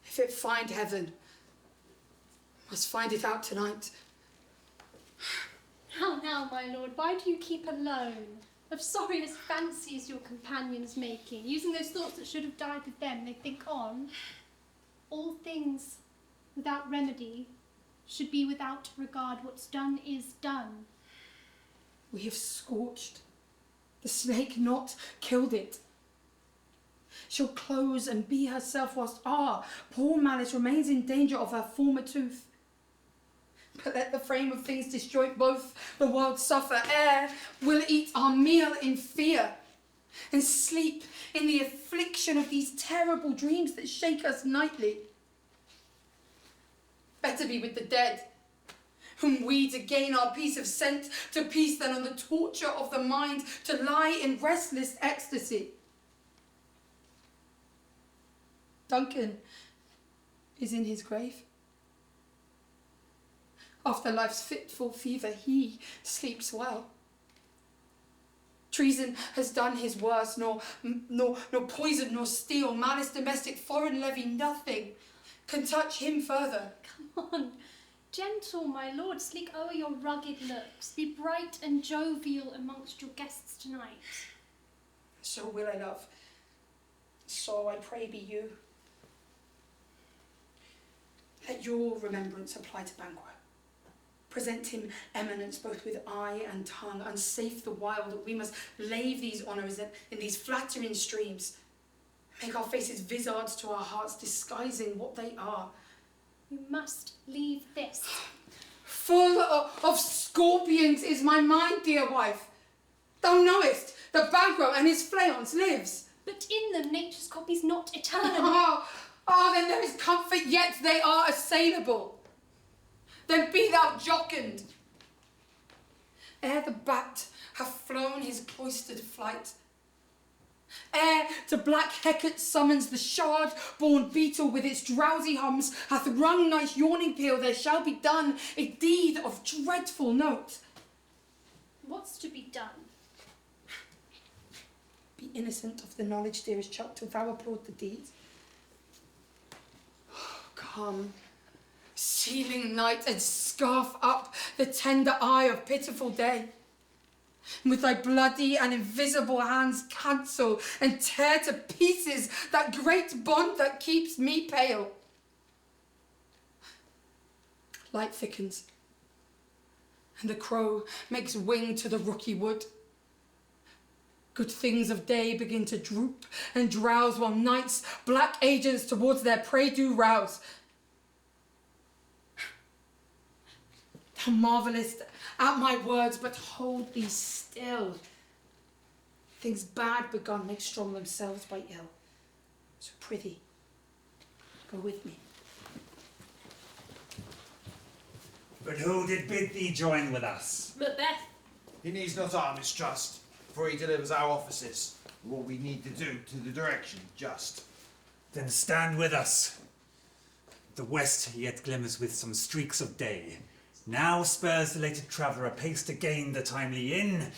if it find heaven, must find it out tonight. Now, my lord, why do you keep alone? Of sorriest fancies your companions making, using those thoughts that should have died with them, they think on. All things without remedy should be without regard. What's done is done. We have scorched the snake, not killed it. She'll close and be herself whilst poor Malice remains in danger of her former tooth. But let the frame of things destroy both, the world suffer. We'll eat our meal in fear and sleep in the affliction of these terrible dreams that shake us nightly. Better be with the dead, whom we to gain our peace have sent to peace than on the torture of the mind to lie in restless ecstasy. Duncan is in his grave. After life's fitful fever, he sleeps well. Treason has done his worst, nor poison, nor steel, malice domestic, foreign levy, nothing can touch him further. Come on, gentle, my lord, sleek o'er your rugged looks. Be bright and jovial amongst your guests tonight. So will I, love. So I pray be you. Let your remembrance apply to Banquo. Present him eminence both with eye and tongue, unsafe the while that we must lave these honours in these flattering streams, make our faces vizards to our hearts, disguising what they are. You must leave this. Full of scorpions is my mind, dear wife. Thou knowest that Banquo and his Fleance lives. But in them nature's copy's not eternal. Then there is comfort, yet they are assailable. Then be thou jocund. Ere the bat hath flown his cloistered flight, ere to black Hecate summons the shard-born beetle with its drowsy hums hath rung night's yawning peal, there shall be done a deed of dreadful note. What's to be done? Be innocent of the knowledge, dearest child, till thou applaud the deed. Come, sealing night, and scarf up the tender eye of pitiful day. And with thy bloody and invisible hands cancel and tear to pieces that great bond that keeps me pale. Light thickens, and the crow makes wing to the rooky wood. Good things of day begin to droop and drowse, while night's black agents towards their prey do rouse. Thou marvellest at my words, but hold thee still. Things bad begun make strong themselves by ill. So prithee, go with me. But who did bid thee join with us? Macbeth. He needs not our mistrust, for he delivers our offices. What we need to do to the direction just. Then stand with us. The west yet glimmers with some streaks of day. Now spurs the lated traveller pace to gain the timely inn,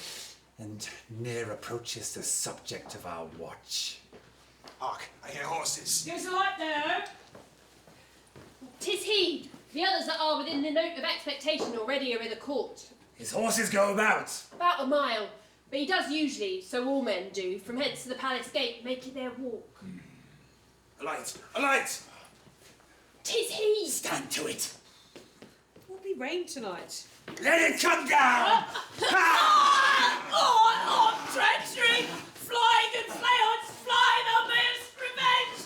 and near approaches the subject of our watch. Hark, I hear horses. There's a light there. 'Tis he. The others that are within the note of expectation already are in the court. His horses go about. About a mile. But he does usually, so all men do, from hence to the palace gate, make it their walk. A light! A light! 'Tis he! Stand to it! Will be rain tonight. Let it come down! On treachery! Flying and Fleance, fly, thou mayest revenge!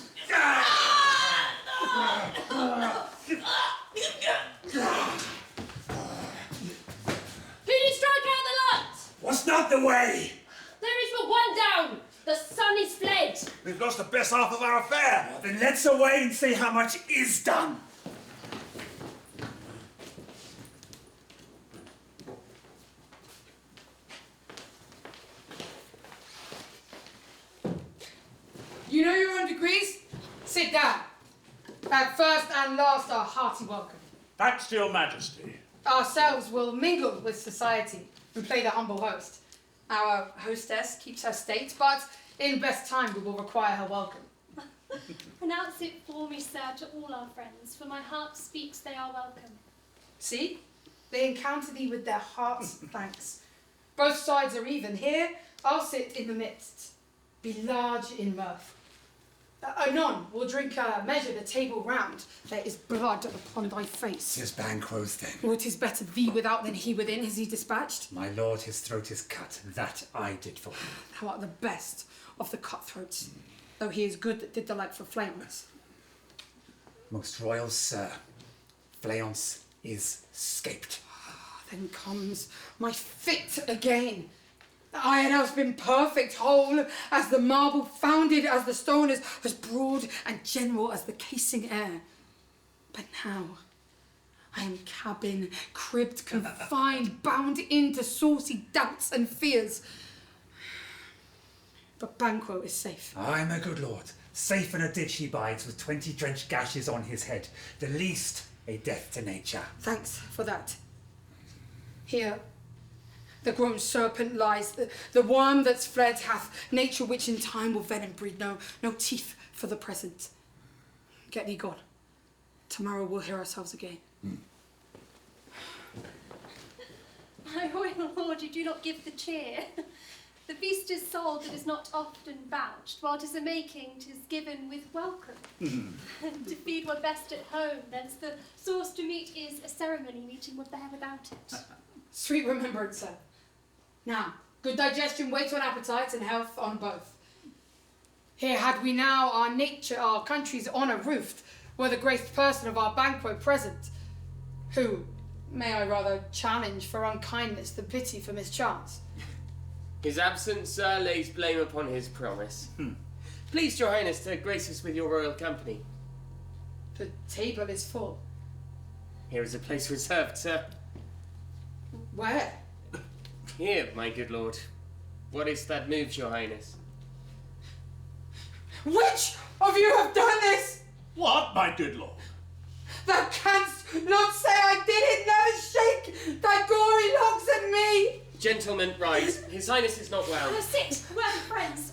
Who did strike out the light? What's not the way? There is but one down. The sun is fled. We've lost the best half of our affair. Well, then let's away and see how much is done. You know your own degrees? Sit down. At first and last, our hearty welcome. Thanks to your majesty. Ourselves will mingle with society and play the humble host. Our hostess keeps her state, but in best time we will require her welcome. Pronounce it for me, sir, to all our friends, for my heart speaks they are welcome. See? They encounter thee with their heart's thanks. Both sides are even. Here, I'll sit in the midst. Be large in mirth. Anon, we'll drink measure the table round. There is blood upon thy face. 'Tis Banquo's then. Oh, 'tis better thee without than he within. Is he dispatched? My lord, his throat is cut. That I did for him. Thou art the best of the cutthroats. though he is good that did the like for Fleance. Most royal sir, Fleance is scaped. Then comes my fit again. I had else been perfect, whole as the marble, founded as the stone, as broad and general as the casing air. But now I am cabin, cribbed, confined, bound into saucy doubts and fears. But Banquo is safe. Aye, my good lord. Safe in a ditch he bides, with 20 drenched gashes on his head. The least a death to nature. Thanks for that. Here, the grown serpent lies. The worm that's fled hath nature which in time will venom breed. No teeth for the present. Get thee gone. Tomorrow we'll hear ourselves again. My royal lord, you do not give the cheer. The feast is sold that is not often vouched, while 'tis a making 'tis given with welcome. And to feed one best at home, thence the sauce to meat is a ceremony, meeting would bear without it. Sweet remembrance, sir. Now, good digestion waits on appetites and health on both. Here had we now our nature, our country's honour roofed, were the graced person of our Banquo present, who, may I rather challenge for unkindness the pity for mischance. His absence, sir, lays blame upon his promise. Please, your highness, to grace us with your royal company. The table is full. Here is a place reserved, sir. Where? Here, my good lord. What is that moves your highness? Which of you have done this? What, my good lord? Thou canst not say I did it. Never shake thy gory locks at me. Gentlemen, rise. His highness is not well. Sit, well, friends.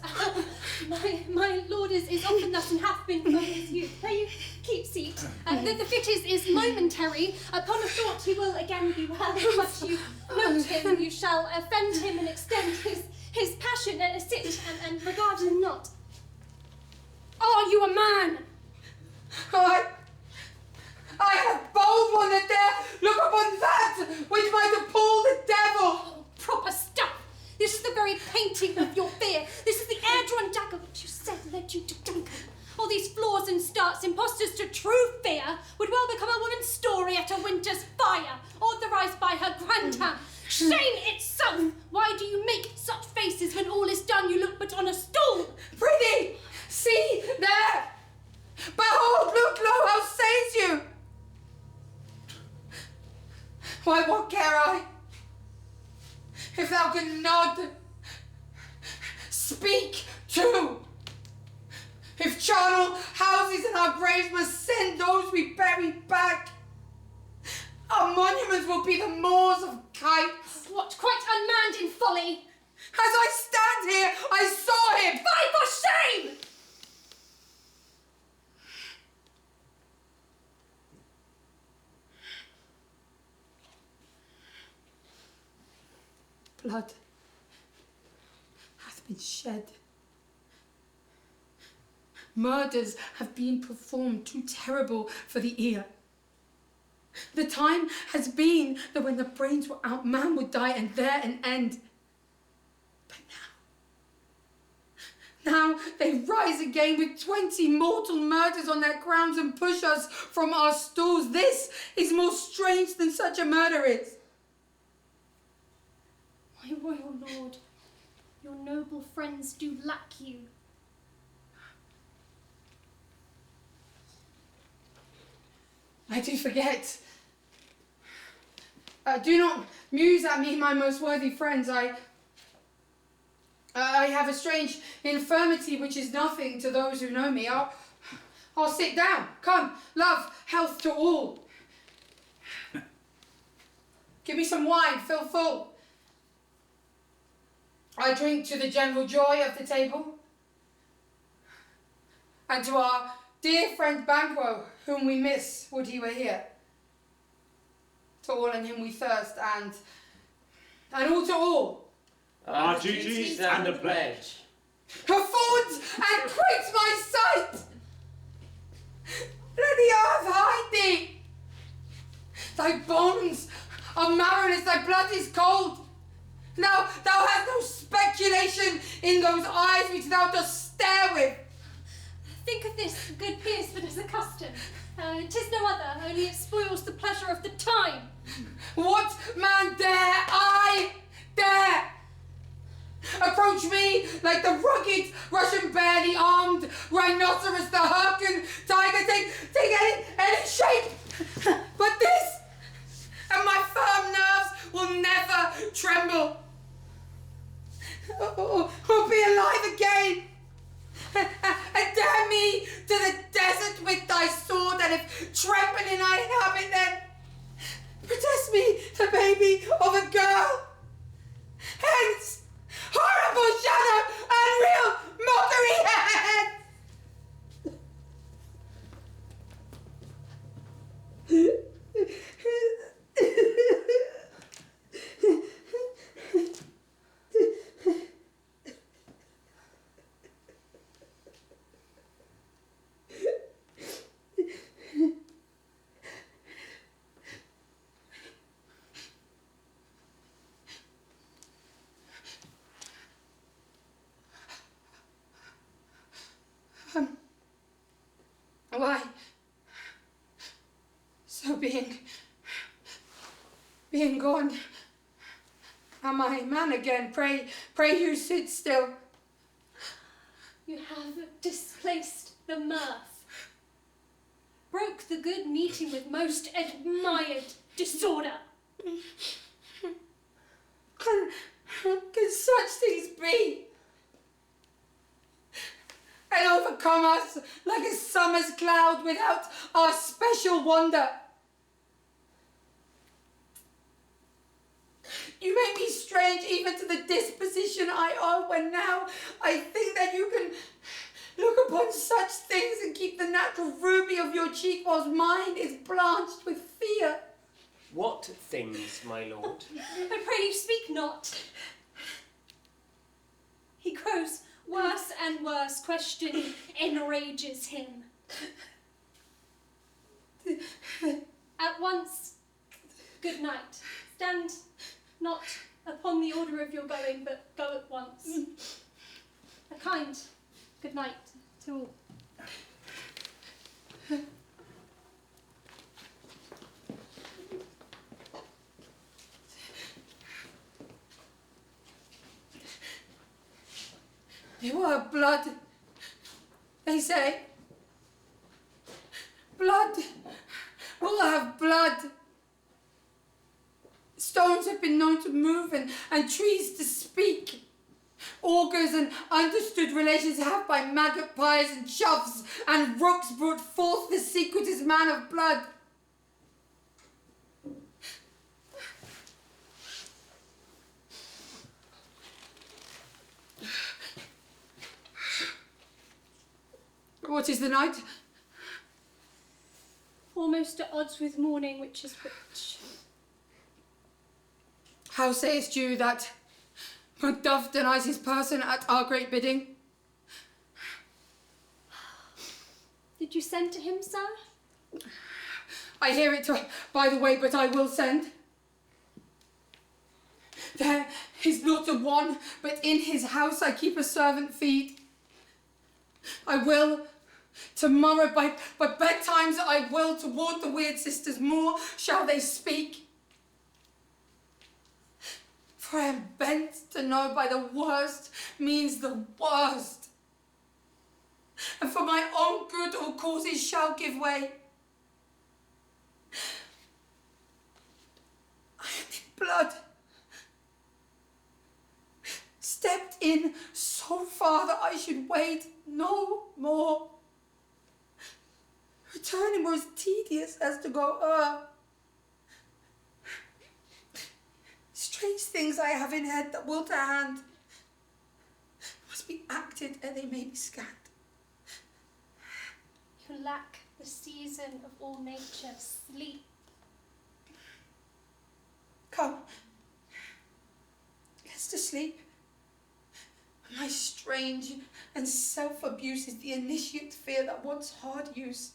My lord is often thus and hath been from his youth. Pray you keep seat. The fit is momentary. Upon a thought he will again be well. But you note him, you shall offend him and extend his passion. Sit and regard him not. Are you a man? I am a bold one that dare look upon that which might appall the devil. Oh, proper stuff. This is the very painting of your fear. This is the air-drawn dagger which you said led you to Duncan. All these flaws and starts, impostors to true fear, would well become a woman's story at a winter's fire, authorised by her grandam. Shame itself! Why do you make such faces when all is done? You look but on a stool. Prithee, see there! Behold, look, lo, how says you? Why, what care I? If thou can nod, speak too. If charnel houses and our graves must send those we bury back, our monuments will be the moors of kites. What, quite unmanned in folly? As I stand here, I saw him. Fie for shame! Blood hath been shed. Murders have been performed too terrible for the ear. The time has been that when the brains were out, man would die and there an end. But now they rise again with 20 mortal murders on their crowns and push us from our stools. This is more strange than such a murder is. My royal lord, your noble friends do lack you. I do forget. Do not muse at me, my most worthy friends. I have a strange infirmity which is nothing to those who know me. I'll sit down. Come, love, health to all. Give me some wine, fill full. I drink to the general joy of the table, and to our dear friend Banquo, whom we miss, would he were here. To all in him we thirst, and all to all. Our duties and a pledge. Afford and quit my sight! Let the earth hide thee! Thy bones are marrowless, thy blood is cold. Now thou hast no speculation in those eyes which thou dost stare with. think of this, good peers, but as a custom. 'Tis no other, only it spoils the pleasure of the time. What man dare approach me like the rugged Russian barely armed rhinoceros, the Hurricane tiger, take any shape but this, and my firm nerves will never tremble or be alive again. And dare me to the desert with thy sword, and if trembling I inhabit, then protest me the baby of a girl. Hence, horrible shadow and real mockery head. Why? So being gone, am I man again? Pray you sit still. You have displaced the mirth, broke the good meeting with most admired disorder. Can such things be? And overcome us like a summer's cloud without our special wonder. You make me strange even to the disposition I owe, when now I think that you can look upon such things and keep the natural ruby of your cheek whilst mine is blanched with fear. What things, my lord? I pray you speak not. He grows worse and worse, question enrages him. At once, good night. Stand not upon the order of your going, but go at once. A kind good night to all. You are blood, they say. Blood will have blood. Stones have been known to move and trees to speak. Augurs and understood relations have by magpies and choughs and rooks brought forth the secretest man of blood. What is the night? Almost at odds with morning, which is which. How sayest you that Macduff denies his person at our great bidding? Did you send to him, sir? I hear it by the way, but I will send. There is not a one, but in his house I keep a servant feed. I will, tomorrow by bedtimes I will toward the weird sisters more shall they speak. For I am bent to know by the worst means the worst. And for my own good all causes shall give way. I am in blood. Stepped in so far that I should wait no more. Returning was tedious as to go Strange things I have in head that will to hand must be acted ere they may be scanned. You lack the season of all nature, sleep. Come, yes, to sleep. My strange and self-abuse is the initiate fear that wants hard use.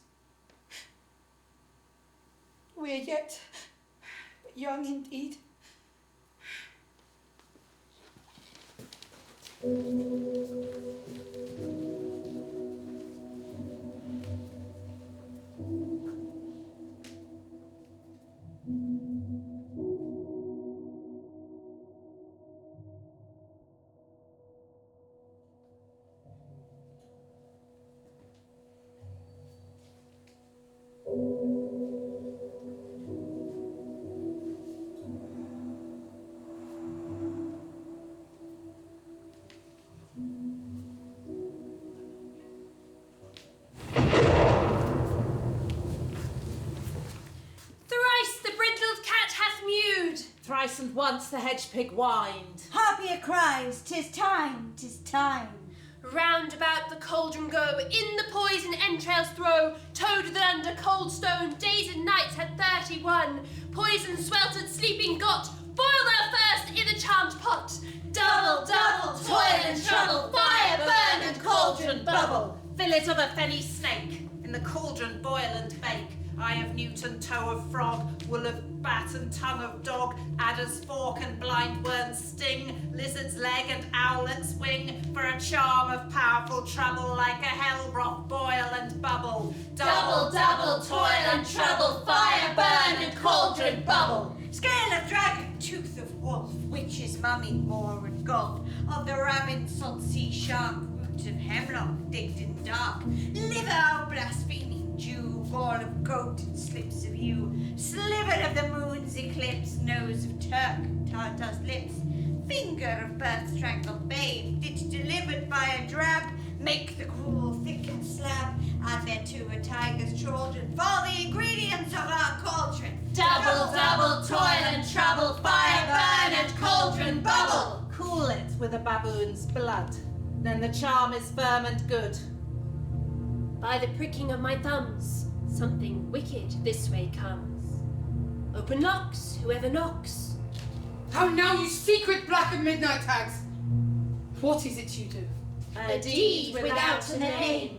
We are yet but young indeed. and once the hedge pig whined. Harpier cries, 'tis time, 'tis time. Round about the cauldron go, in the poison entrails throw, toad that under cold stone, days and nights had 31. Poison sweltered, sleeping got, boil thou first in the charmed pot. Double, double, toil and trouble, fire burn and cauldron bubble. Fillet of a fenny snake, in the cauldron boil and bake. Eye of newt and toe of frog, wool of bat and tongue of dog, adder's fork and blind worm's sting, lizard's leg and owlet's wing, for a charm of powerful trouble, like a hell broth boil and bubble. Double, double, toil and trouble, fire burn and cauldron bubble. Scale of dragon, tooth of wolf, witch's mummy, moor and gulf, of the rabbit, salt sea shark, root of hemlock, digged in dark, liver of blaspheming Jew, ball of goat and slips of yew, sliver of the moon's eclipse, nose of Turk, Tartar's lips, finger of birth strangled babe, ditch delivered by a drab, make the cruel thickened slab, add thereto a tiger's children, for the ingredients of our cauldron. Double, double, toil and trouble, fire burn and cauldron bubble. Cool it with a baboon's blood, then the charm is firm and good. By the pricking of my thumbs, something wicked this way comes. Open locks, whoever knocks. How now, you secret black and midnight hags! What is it you do? A deed without a name.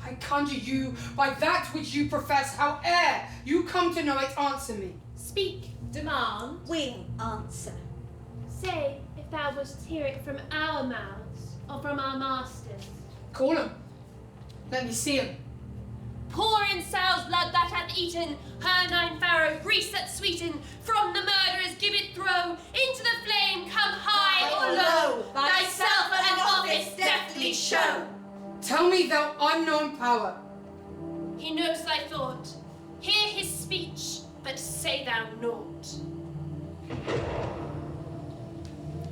I conjure you by that which you profess, howe'er you come to know it, answer me. Speak, demand. We'll answer. Say if thou wouldst hear it from our mouths or from our masters. Call him. Let me see him. Pour in Sal's blood that hath eaten her 9 farrow, grease that sweeten, from the murderer's gibbet throw, into the flame come high or low, thyself and office deftly show. Tell me, thou unknown power. He knows thy thought, hear his speech, but say thou naught.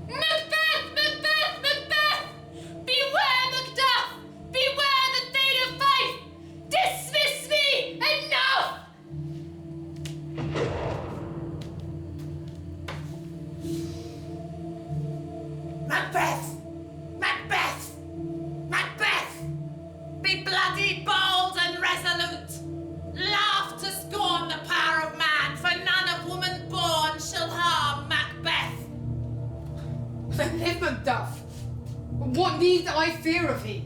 Macbeth, Macbeth, Macbeth! Beware Macduff! Beware the Thane of Fife! Dismiss me! Enough! Macbeth! Macbeth! Macbeth! Be bloody, bold and resolute! Laugh to scorn the power of man, for none of woman born shall harm Macbeth! Then live, Macduff. What need I fear of thee?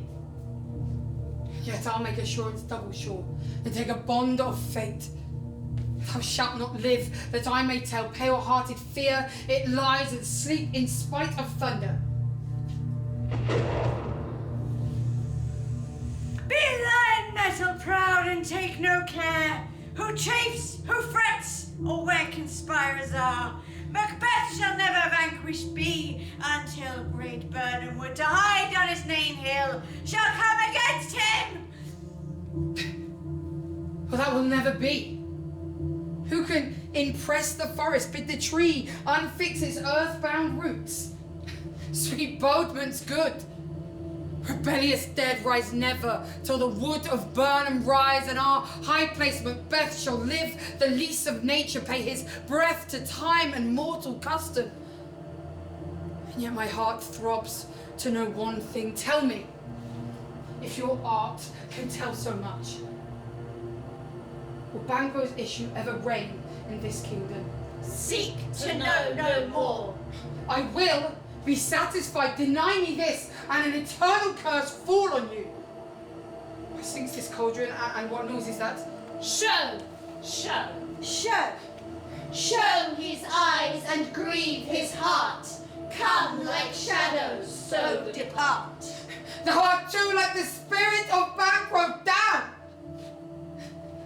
Yet I'll make assurance double sure, and take a bond of fate. Thou shalt not live, that I may tell pale-hearted fear it lies and sleep in spite of thunder. Be lion metal proud and take no care, who chafes, who frets, or where conspirers are. Macbeth shall never vanquished be, until great Burnham would to hide on his name hill shall come against him. Well, that will never be. Who can impress the forest, bid the tree unfix its earthbound roots? Sweet Bodman's good. Rebellious dead rise never, till the wood of Burnham rise, and our high place Macbeth shall live, the lease of nature pay his breath to time and mortal custom. And yet my heart throbs to know one thing. Tell me, if your art can tell so much, will Banquo's issue ever reign in this kingdom? Seek to know no more! I will be satisfied. Deny me this, and an eternal curse fall on you. Why sings this cauldron, and what noise is that? Show! Show! Show! Show his eyes and grieve his heart. Come like shadows, so depart. Thou art too like the spirit of Banquo down.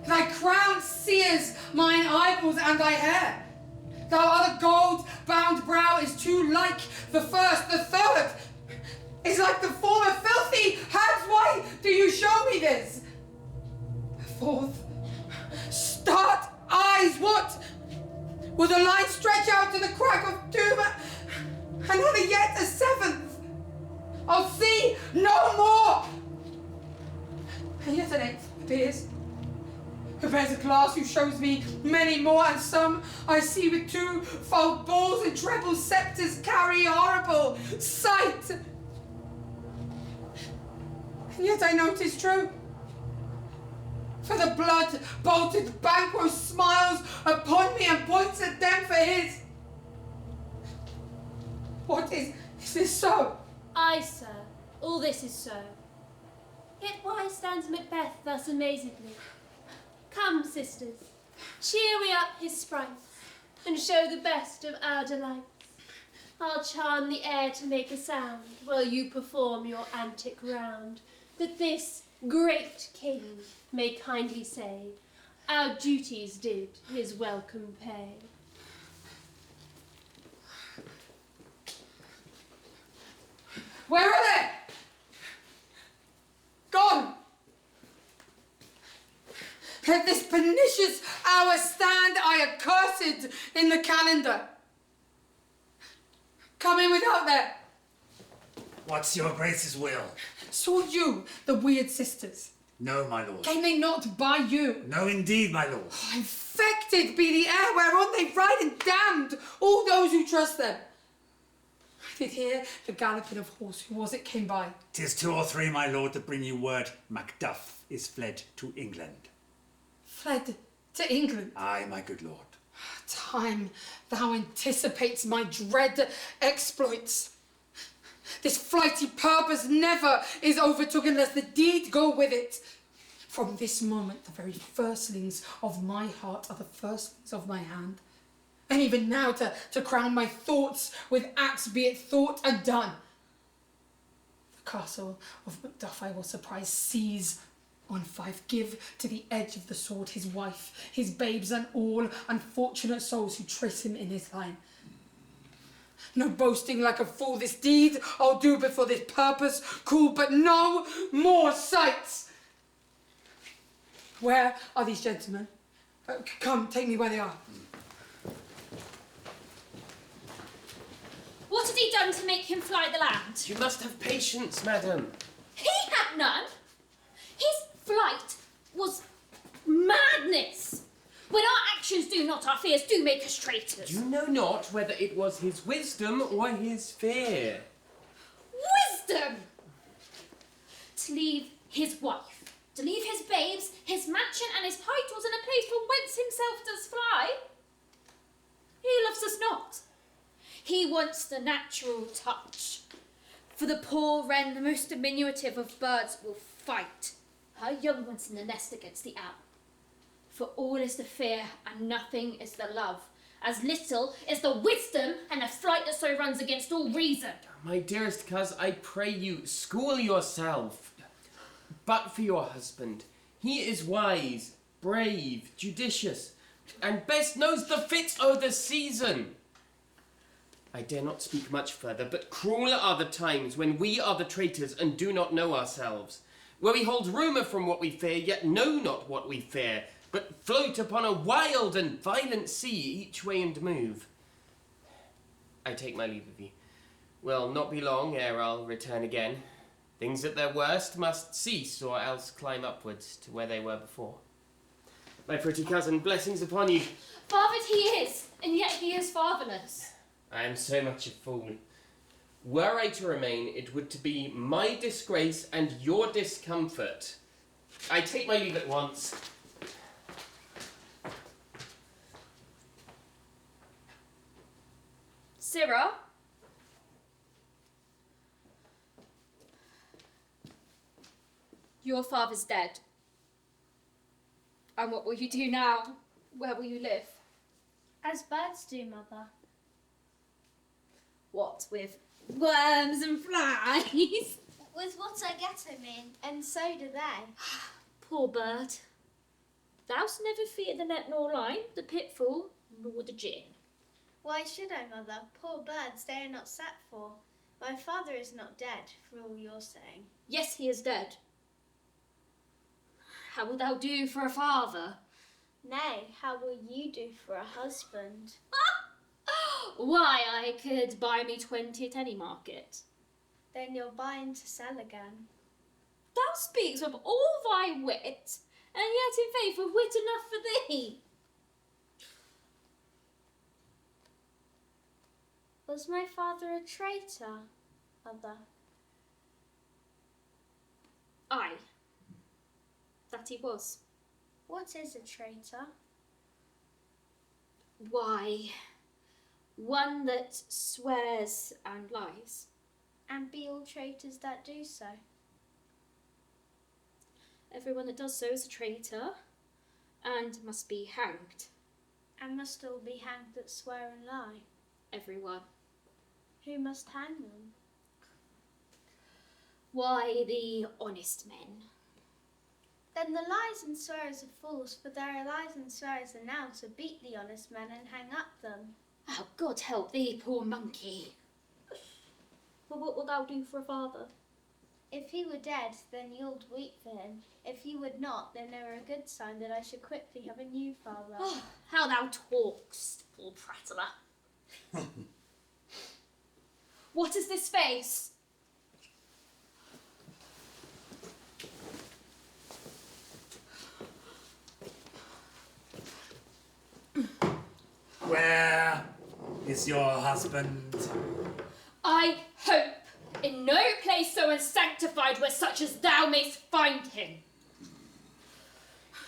Thy crown sears mine eyeballs and thy hair. Thou other gold-bound brow is too like the first. The third is like the former. Filthy hands, why do you show me this? The fourth, start eyes, what? Will the line stretch out to the crack of doom? Another yet, a seventh. I'll see no more. And yet an eighth appears. There's a glass who shows me many more, and some I see with two-fold balls and treble sceptres carry horrible sight. And yet I know 'tis true. For the blood-bolted Banquo smiles upon me and points at them for his. What is this so? Aye, sir, all this is so. Yet why stands Macbeth thus amazedly? Come, sisters, cheer we up his sprites, and show the best of our delights. I'll charm the air to make a sound, while you perform your antic round, that this great king may kindly say, our duties did his welcome pay. Where are they? Gone. Let this pernicious hour stand I accursed in the calendar. Come in without there. What's your grace's will? Saw you the weird sisters? No, my lord. Came they not by you? No, indeed, my lord. Infected be the air whereon they ride, and damned all those who trust them. I did hear the galloping of horse. Who was it came by? 'Tis 2 or 3, my lord, that bring you word Macduff is fled to England. Fled to England? Aye, my good lord. Time, thou anticipates my dread exploits. This flighty purpose never is overtook unless the deed go with it. From this moment, the very firstlings of my heart are the firstlings of my hand. And even now, to crown my thoughts with acts, be it thought and done. The castle of Macduff I will surprise, seize on Fife, give to the edge of the sword his wife, his babes, and all unfortunate souls who trace him in his line. No boasting like a fool, this deed I'll do before this purpose cool, but no more sights. Where are these gentlemen? Come, take me where they are. What had he done to make him fly the land? You must have patience, madam. He had none. His flight was madness. When our actions do not, our fears do make us traitors. You know not whether it was his wisdom or his fear. Wisdom! To leave his wife, to leave his babes, his mansion and his titles in a place from whence himself does fly. He loves us not. He wants the natural touch. For the poor wren, the most diminutive of birds, will fight her young ones in the nest against the owl. For all is the fear, and nothing is the love. As little is the wisdom, and the flight that so runs against all reason. My dearest coz, I pray you, school yourself. But for your husband, he is wise, brave, judicious, and best knows the fits o' the season. I dare not speak much further, but cruel are the times when we are the traitors and do not know ourselves, where we hold rumour from what we fear, yet know not what we fear, but float upon a wild and violent sea each way and move. I take my leave of you. Will not be long ere I'll return again. Things at their worst must cease, or else climb upwards to where they were before. My pretty cousin, blessings upon you. Fathered he is, and yet he is fatherless. I am so much a fool. Were I to remain, it would to be my disgrace and your discomfort. I take my leave at once. Sirrah? Your father's dead. And what will you do now? Where will you live? As birds do, mother. What, with worms and flies? With what I get him in, and so do they. Poor bird. Thou'st never feared the net nor line, the pitfall, nor the gin. Why should I, mother? Poor birds, they are not set for. My father is not dead, for all you're saying. Yes, he is dead. How wilt thou do for a father? Nay, how will you do for a husband? Why, I could buy me 20 at any market. Then you're buying to sell again. Thou speaks with all thy wit, and yet in faith of wit enough for thee. Was my father a traitor, mother? Aye, that he was. What is a traitor? Why, one that swears and lies. And be all traitors that do so? Everyone that does so is a traitor, and must be hanged. And must all be hanged that swear and lie? Everyone. Who must hang them? Why, the honest men. Then the lies and swears are false, for there are lies and swears enow to beat the honest men and hang up them. Oh, God help thee, poor monkey. But what wilt thou do for a father? If he were dead, then you'ld weep for him. If he would not, then there were a good sign that I should quickly have a new father. Oh, how thou talkst, poor prattler. What is this face? Where is your husband? I hope in no place so unsanctified where such as thou mayst find him.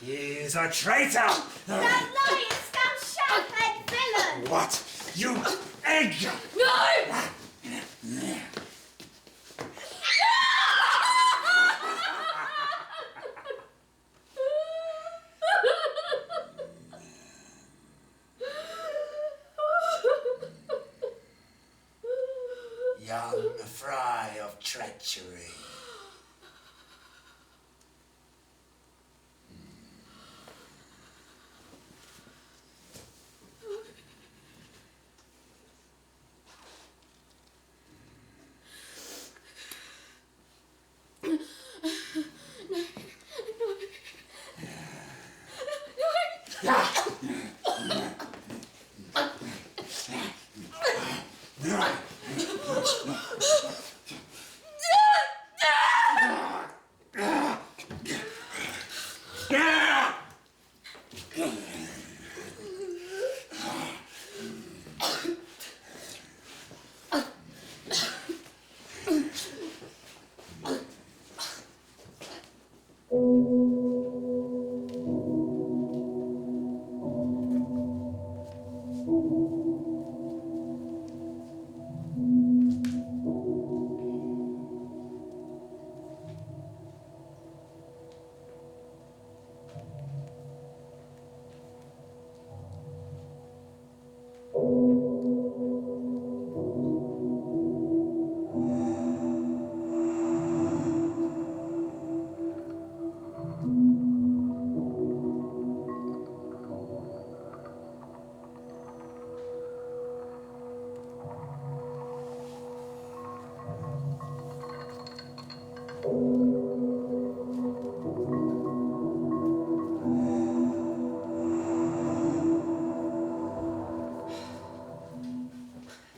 He is a traitor! Thou liest, thou sharp-headed villain! What? You egg! No! Young fry of treachery.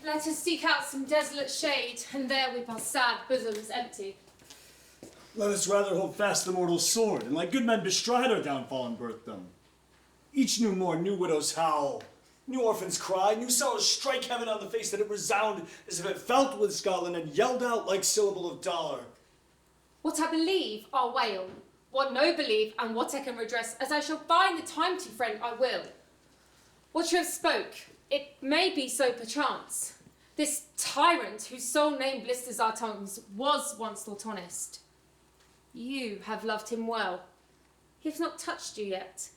Let us seek out some desolate shade, and there weep our sad bosoms empty. Let us rather hold fast the mortal sword, and like good men bestride our downfall and birth them. Each new morn, new widows howl, new orphans cry, new sorrows strike heaven on the face, that it resound as if it felt with Scotland and yelled out like syllable of dollar. What I believe, I'll wail. What no believe, and what I can redress, as I shall find the time to, friend, I will. What you have spoke, it may be so perchance. This tyrant, whose sole name blisters our tongues, was once thought honest. You have loved him well. He hath not touched you yet.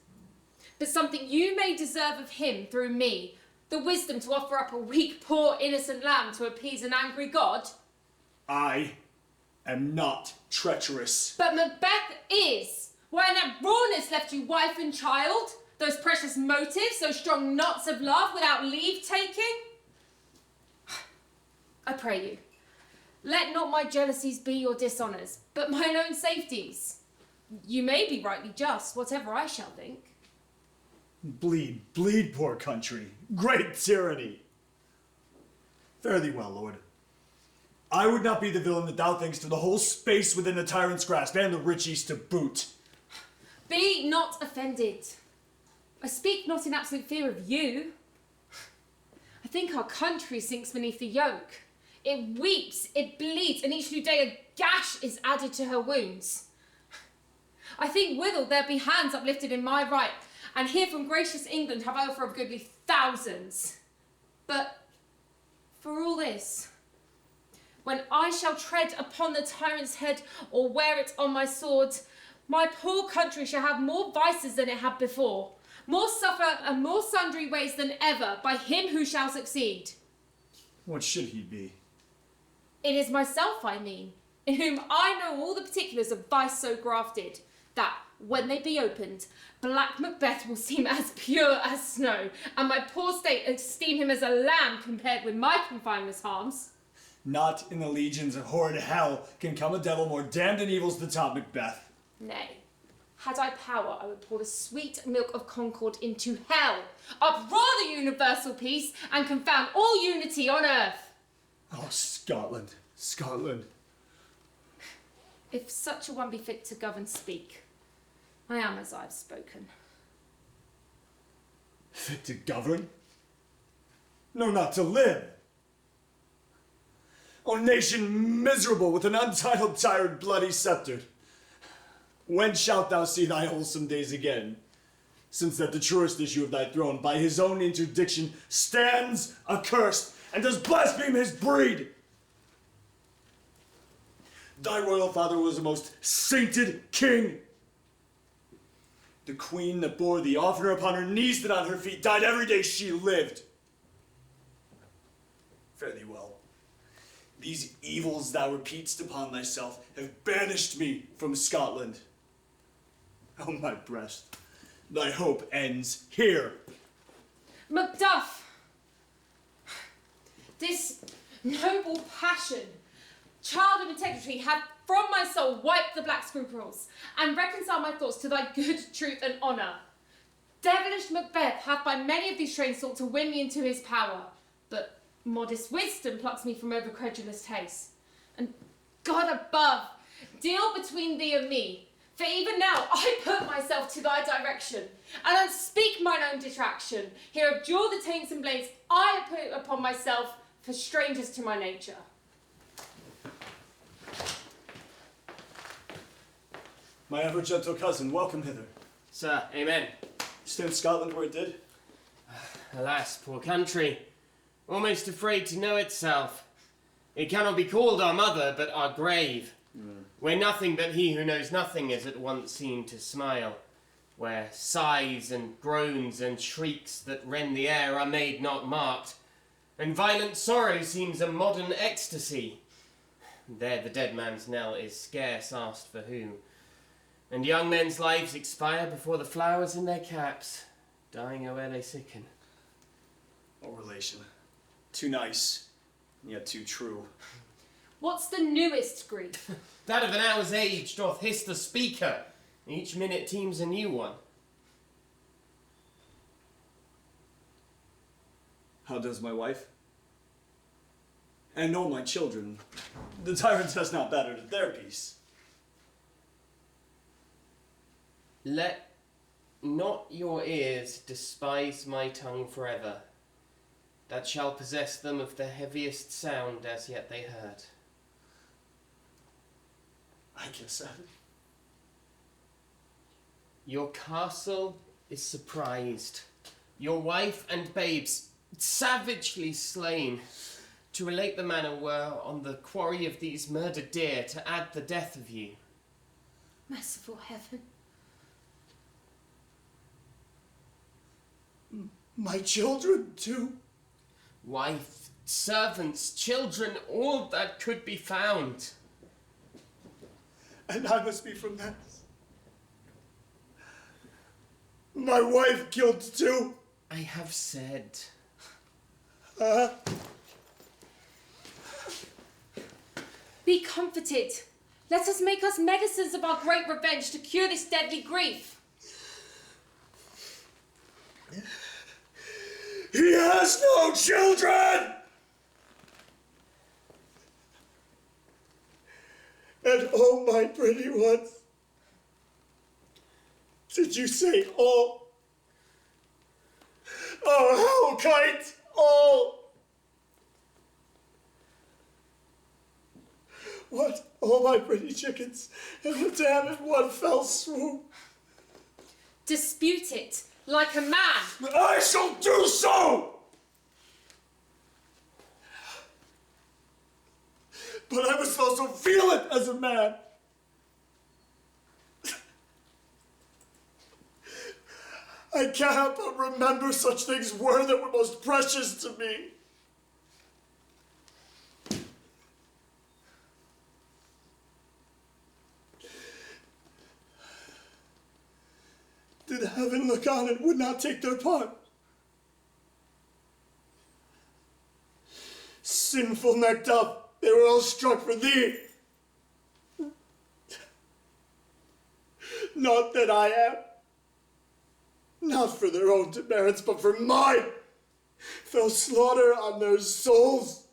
But something you may deserve of him through me, the wisdom to offer up a weak, poor, innocent lamb to appease an angry god. I am not treacherous. But Macbeth is. Why in that rawness left you wife and child? Those precious motives, those strong knots of love without leave taking? I pray you, let not my jealousies be your dishonours, but mine own safeties. You may be rightly just, whatever I shall think. Bleed, bleed, poor country. Great tyranny. Fare thee well, lord. I would not be the villain that thou thinkst for the whole space within the tyrant's grasp, and the rich east to boot. Be not offended. I speak not in absolute fear of you. I think our country sinks beneath the yoke. It weeps, it bleeds, and each new day a gash is added to her wounds. I think withal there be hands uplifted in my right, and here from gracious England have I offer of goodly thousands. But for all this, when I shall tread upon the tyrant's head or wear it on my sword, my poor country shall have more vices than it had before, more suffer and more sundry ways than ever by him who shall succeed. What should he be? It is myself, I mean, in whom I know all the particulars of vice so grafted, that, when they be opened, black Macbeth will seem as pure as snow, and my poor state esteem him as a lamb compared with my confinements harms. Not in the legions of horrid hell can come a devil more damned in evils than top Macbeth. Nay, had I power, I would pour the sweet milk of concord into hell, uproar the universal peace, and confound all unity on earth. Oh, Scotland, Scotland. If such a one be fit to govern, speak. I am as I have spoken. Fit to govern? No, not to live. O nation miserable with an untitled tyrant bloody sceptred, when shalt thou see thy wholesome days again, since that the truest issue of thy throne by his own interdiction stands accursed and does blaspheme his breed? Thy royal father was a most sainted king. The queen that bore thee oftener upon her knees than on her feet died every day she lived. Fare thee well. These evils thou repeatst upon thyself have banished me from Scotland. Oh, my breast, thy hope ends here. Macduff! This noble passion, child of integrity, hath from my soul wiped the black scruples, and reconciled my thoughts to thy good truth and honour. Devilish Macbeth hath by many of these trains sought to win me into his power, but modest wisdom plucks me from over-credulous taste. And God above, deal between thee and me, for even now I put myself to thy direction, and unspeak mine own detraction. Here abjure the taints and blames I have put upon myself for strangers to my nature. My ever-gentle cousin, welcome hither. Sir, amen. Stay in Scotland where it did? Alas, poor country, almost afraid to know itself. It cannot be called our mother, but our grave, where nothing but he who knows nothing is at once seen to smile, where sighs and groans and shrieks that rend the air are made not marked, and violent sorrow seems a modern ecstasy. There the dead man's knell is scarce asked for who, and young men's lives expire before the flowers in their caps, dying ere they sicken. Oh, relation. Too nice, yet too true. What's the newest grief? That of an hour's age doth hiss the speaker. Each minute teems a new one. How does my wife? And all my children. The tyrant has not battered at their peace. Let not your ears despise my tongue forever, that shall possess them of the heaviest sound as yet they heard. I guess at it. Your castle is surprised, your wife and babes savagely slain. To relate the manner were on the quarry of these murdered deer to add the death of you. Merciful heaven. My children, too. Wife, servants, children, all that could be found. And I must be from thence. My wife killed too. I have said. Be comforted. Let us make us medicines of our great revenge to cure this deadly grief. He has no children! And oh, my pretty ones, Did you say all? Oh, how kite all? What? All my pretty chickens, and the dam in one fell swoop. Dispute it like a man. I shall do so! But I must also feel it as a man. I cannot but remember such things were that were most precious to me. Did heaven look on and would not take their part? Sinful Macduff, they were all struck for thee. Not that I am. Not for their own demerits, but for mine. Fell slaughter on their souls.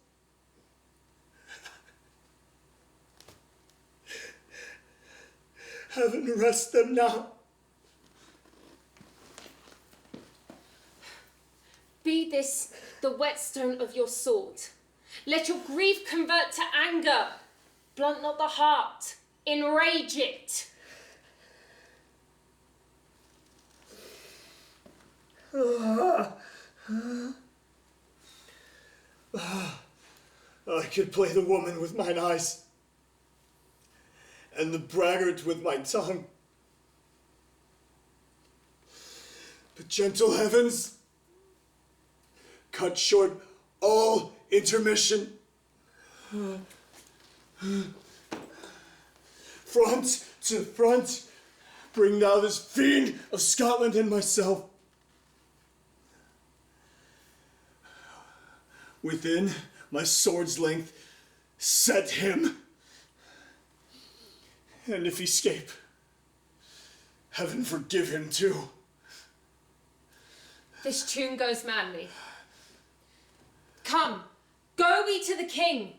Heaven rest them now. Be this the whetstone of your sword. Let your grief convert to anger. Blunt not the heart, enrage it. I could play the woman with mine eyes, and the braggart with my tongue. But gentle heavens, cut short all intermission. Front to front, bring thou this fiend of Scotland and myself. Within my sword's length, set him. And if he escape, heaven forgive him too. This tune goes manly. Come, go we to the king.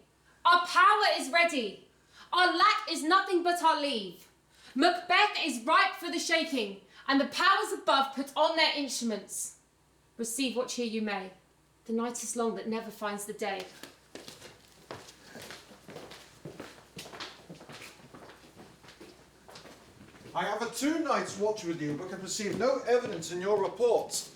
Our power is ready. Our lack is nothing but our leave. Macbeth is ripe for the shaking, and the powers above put on their instruments. Receive what cheer you may. The night is long that never finds the day. I have a 2 nights' watch with you, but can perceive no evidence in your reports.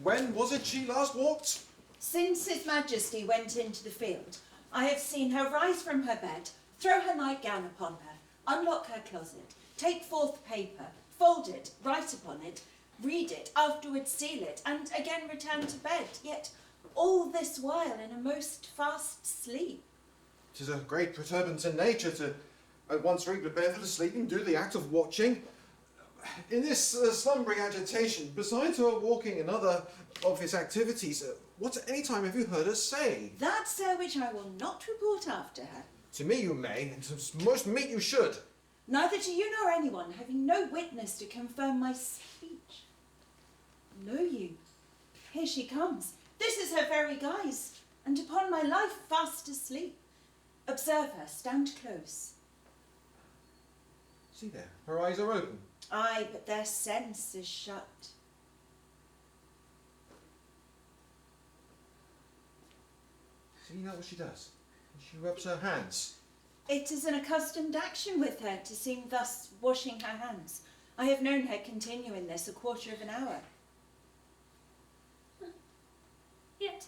When was it she last walked? Since His Majesty went into the field, I have seen her rise from her bed, throw her nightgown upon her, unlock her closet, take forth paper, fold it, write upon it, read it, afterwards seal it, and again return to bed, yet all this while in a most fast sleep. 'Tis a great perturbance in nature to at once read Macbeth asleep and do the act of watching. In this slumbering agitation, besides her walking and other of his activities, what at any time have you heard her say? That, sir, which I will not report after her. To me you may, and to most meet you should. Neither to you nor anyone, having no witness to confirm my speech. Know you, here she comes. This is her very guise, and upon my life fast asleep. Observe her, stand close. See there, her eyes are open. Aye, but their sense is shut. See now what she does? She rubs her hands. It is an accustomed action with her to seem thus washing her hands. I have known her continue in this a quarter of an hour. Yet,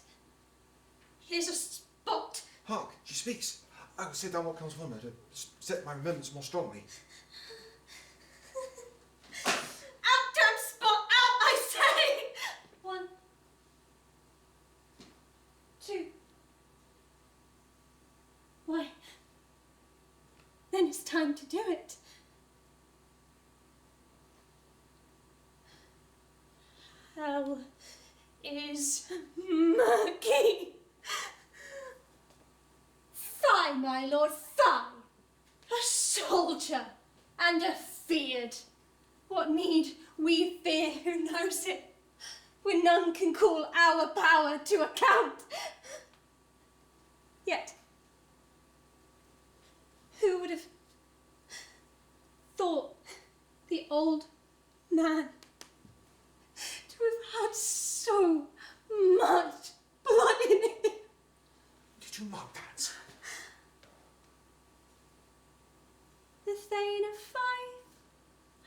here's a spot. Hark, she speaks. I will sit down what comes from her to set my remembrance more strongly. Out, damn spot! Out, I say! 1, 2. Why, then it's time to do it. How is Micky? Fie, my lord, fie! A soldier and a feared. What need we fear who knows it, when none can call our power to account? Yet, who would have thought the old man to have had so much blood in him. Did you mark that? The Thane of Fife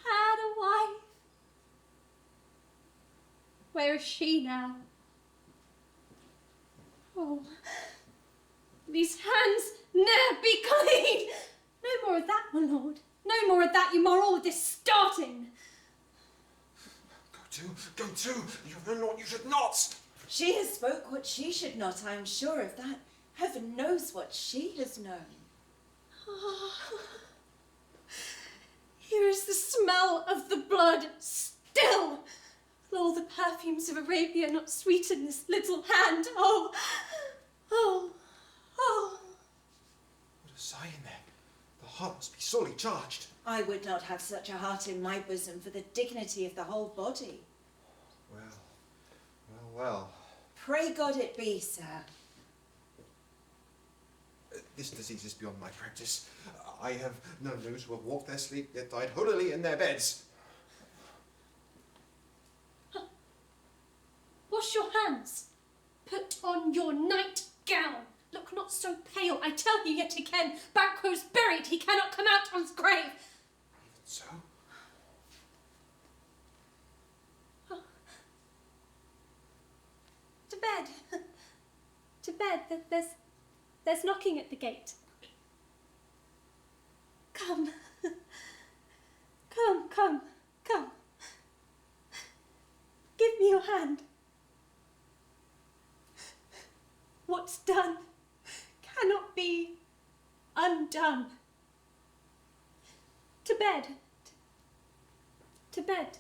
had a wife. Where is she now? Oh, these hands ne'er be clean. No more of that, my lord. No more of that, you mar all this starting. Go to, you know what you should not. She has spoke what she should not, I am sure of that. Heaven knows what she has known. Here is the smell of the blood still. Will all the perfumes of Arabia not sweeten this little hand? Oh, oh, oh. What a sigh in there. The heart must be sorely charged. I would not have such a heart in my bosom for the dignity of the whole body. Well. Pray God it be, sir. This disease is beyond my practice. I have known those who have walked their sleep yet died holily in their beds. Wash your hands. Put on your nightgown. Look not so pale. I tell you yet again, Banquo's buried. He cannot come out of his grave. Even so? To bed. To bed. There's knocking at the gate. Come. Come. Give me your hand. What's done cannot be undone. To bed. To bed.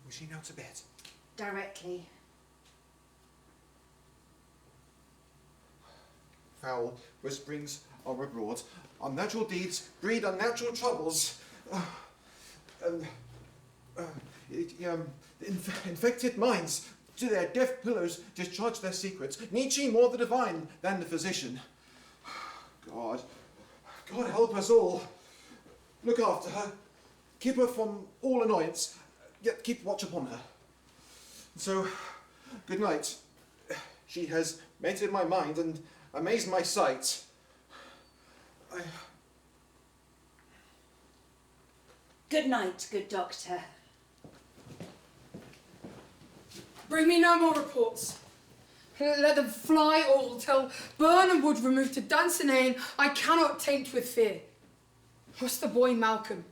Was she now to bed? Directly. Foul whisperings are abroad. Unnatural deeds breed unnatural troubles. Infected minds to their deaf pillows discharge their secrets. Need she more the divine than the physician? God help us all. Look after her. Keep her from all annoyance, yet keep watch upon her. So, good night. She has mated my mind and amazed my sight. Good night, good doctor. Bring me no more reports. Let them fly all till Burnham would remove to Dunsinane. I cannot taint with fear. What's the boy Malcolm?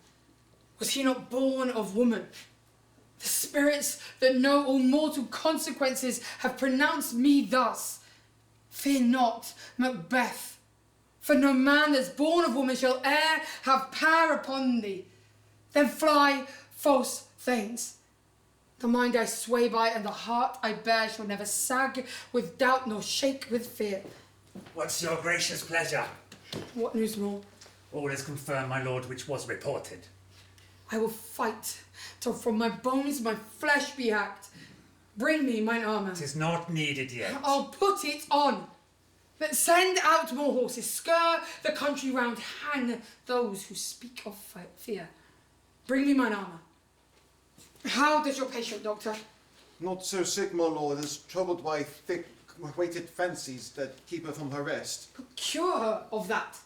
Was he not born of woman? The spirits that know all mortal consequences have pronounced me thus. Fear not, Macbeth, for no man that's born of woman shall e'er have power upon thee. Then fly, false thanes. The mind I sway by and the heart I bear shall never sag with doubt nor shake with fear. What's your gracious pleasure? What news more? All is confirmed, my lord, which was reported. I will fight till from my bones my flesh be hacked. Bring me mine armour. 'Tis not needed yet. I'll put it on. But send out more horses, skir the country round, hang those who speak of fear. Bring me mine armour. How does your patient, doctor? Not so sick, my lord, as troubled by thick-weighted fancies that keep her from her rest. Cure her of that.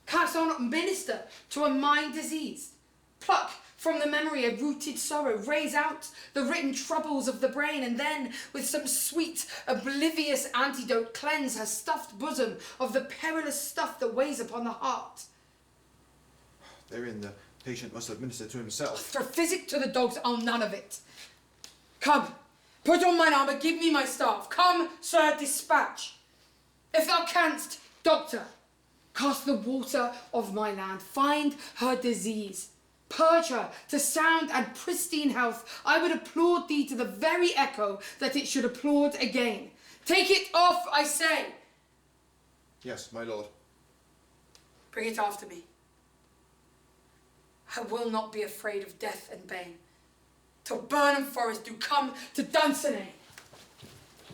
Canst thou not minister to a mind diseased? Pluck from the memory a rooted sorrow, raise out the written troubles of the brain, and then with some sweet, oblivious antidote cleanse her stuffed bosom of the perilous stuff that weighs upon the heart. Therein the patient must administer to himself. For physic to the dogs, I'll none of it. Come, put on mine armour, give me my staff. Come, sir, dispatch. If thou canst, doctor, cast the water of my land, find her disease, purge her to sound and pristine health. I would applaud thee to the very echo that it should applaud again. Take it off, I say. Yes, my lord. Bring it after me. I will not be afraid of death and bane, till Burnham Forest do come to Dunsinane.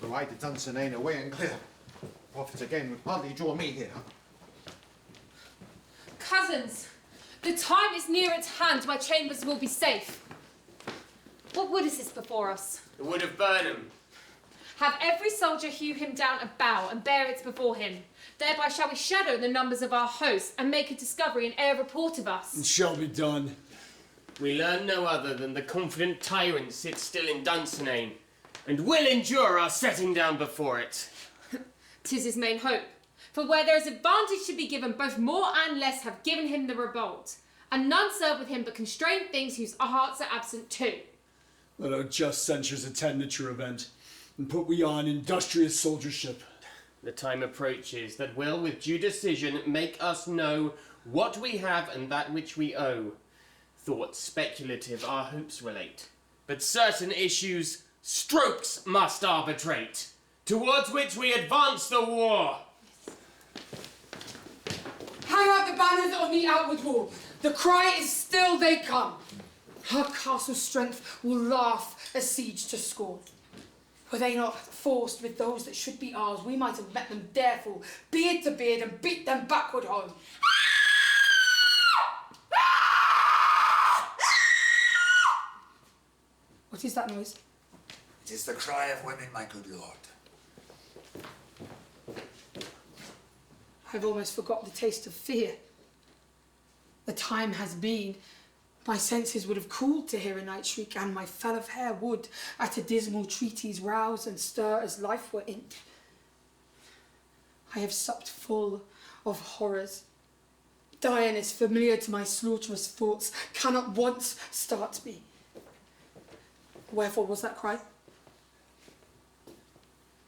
Ride to Dunsinane away and clear. Profit again would hardly draw me here. Cousins, The time is near at hand where chambers will be safe. What wood is this before us? The wood of Burnham. Have every soldier hew him down a bough and bear it before him. Thereby shall we shadow the numbers of our host and make a discovery and air report of us. It shall be done. We learn no other than the confident tyrant sits still in Dunsinane, and will endure our setting down before it. 'Tis his main hope. For where there is advantage to be given, both more and less have given him the revolt, and none serve with him but constrained things whose hearts are absent too. Let our just censures attend the true event, and put we on industrious soldiership. The time approaches that will with due decision make us know what we have and that which we owe. Thoughts speculative our hopes relate, but certain issues strokes must arbitrate, towards which we advance the war. Hang out the banners on the outward wall. The cry is still they come. Her castle strength will laugh a siege to scorn. Were they not forced with those that should be ours, we might have met them dareful, beard to beard, and beat them backward home. What is that noise? It is the cry of women, my good lord. I've almost forgot the taste of fear. The time has been. My senses would have cooled to hear a night shriek, and my fell of hair would, at a dismal treatise, rouse and stir as life were in. I have supped full of horrors. Diurnus, familiar to my slaughterous thoughts, cannot once start me. Wherefore was that cry?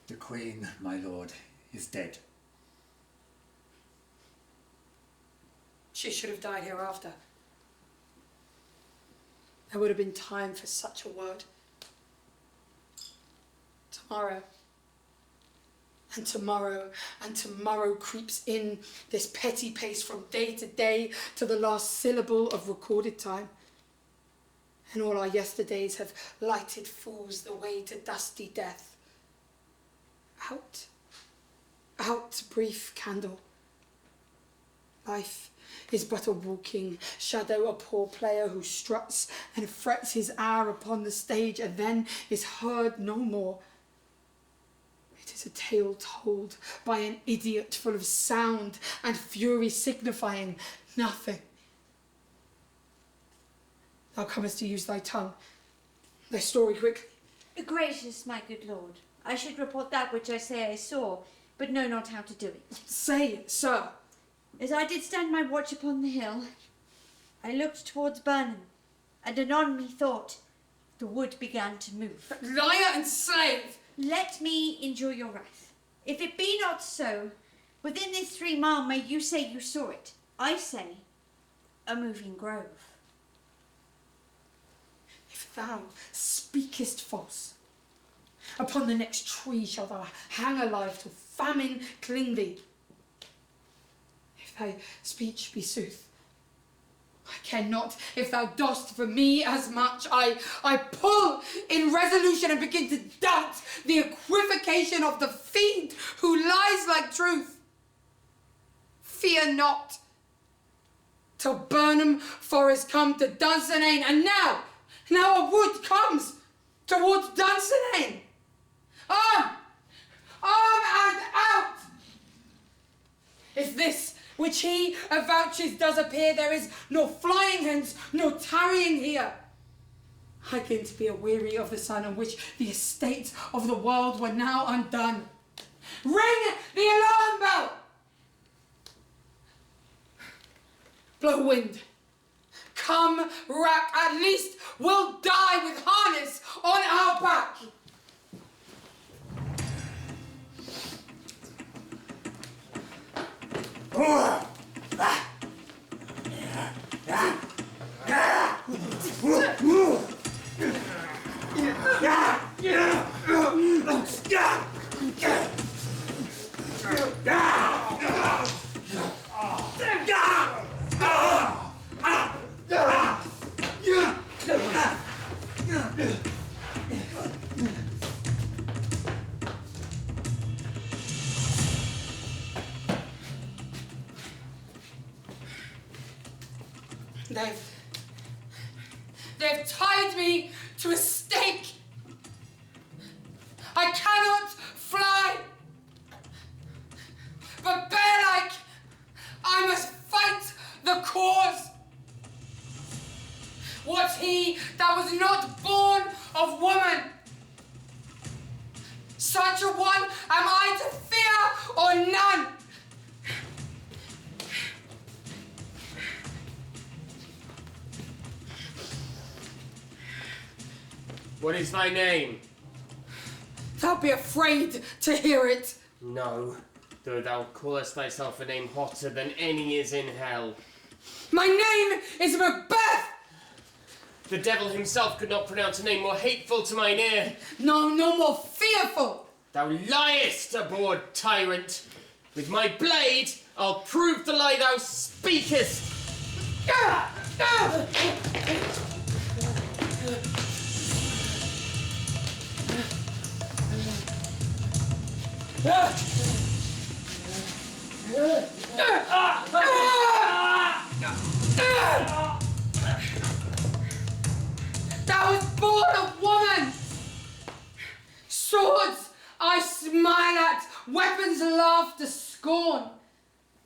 The queen, my lord, is dead. She should have died hereafter. There would have been time for such a word. Tomorrow. And tomorrow, and tomorrow creeps in this petty pace from day to day to the last syllable of recorded time. And all our yesterdays have lighted fools the way to dusty death. Out, out, brief candle. Life is but a walking shadow, a poor player who struts and frets his hour upon the stage and then is heard no more. It is a tale told by an idiot full of sound and fury signifying nothing. Thou comest to use thy tongue. Thy story quickly. Gracious, my good lord, I should report that which I say I saw, but know not how to do it. Say it, sir. As I did stand my watch upon the hill, I looked towards Burnham, and anon methought the wood began to move. Liar and slave! Let me endure your wrath. If it be not so, within this 3 mile may you say you saw it. I say, a moving grove. If thou speakest false, upon the next tree shalt thou hang alive till famine cling thee. If thy speech be sooth, I care not if thou dost for me as much. I pull in resolution and begin to doubt the equivocation of the fiend who lies like truth. Fear not, till Burnham forest come to Dunsinane, and now a wood comes towards Dunsinane. Arm! Arm and out! If this which he avouches does appear, there is no flying hence, no tarrying here. I begin to be aweary of the sun on which the estates of the world were now undone. Ring the alarm bell! Blow wind. Come, rack, at least we'll die with harness on our back. They've tied me to a stake. I cannot fly. But bear-like, I must fight the cause. What's he that was not born of woman? Such a one am I to fear or none. What is thy name? Thou be afraid to hear it. No, though thou callest thyself a name hotter than any is in hell. My name is Macbeth. The devil himself could not pronounce a name more hateful to mine ear. No more fearful. Thou liest, abhorred tyrant. With my blade, I'll prove the lie thou speakest. Thou was born of woman. Swords I smile at, weapons laugh to scorn,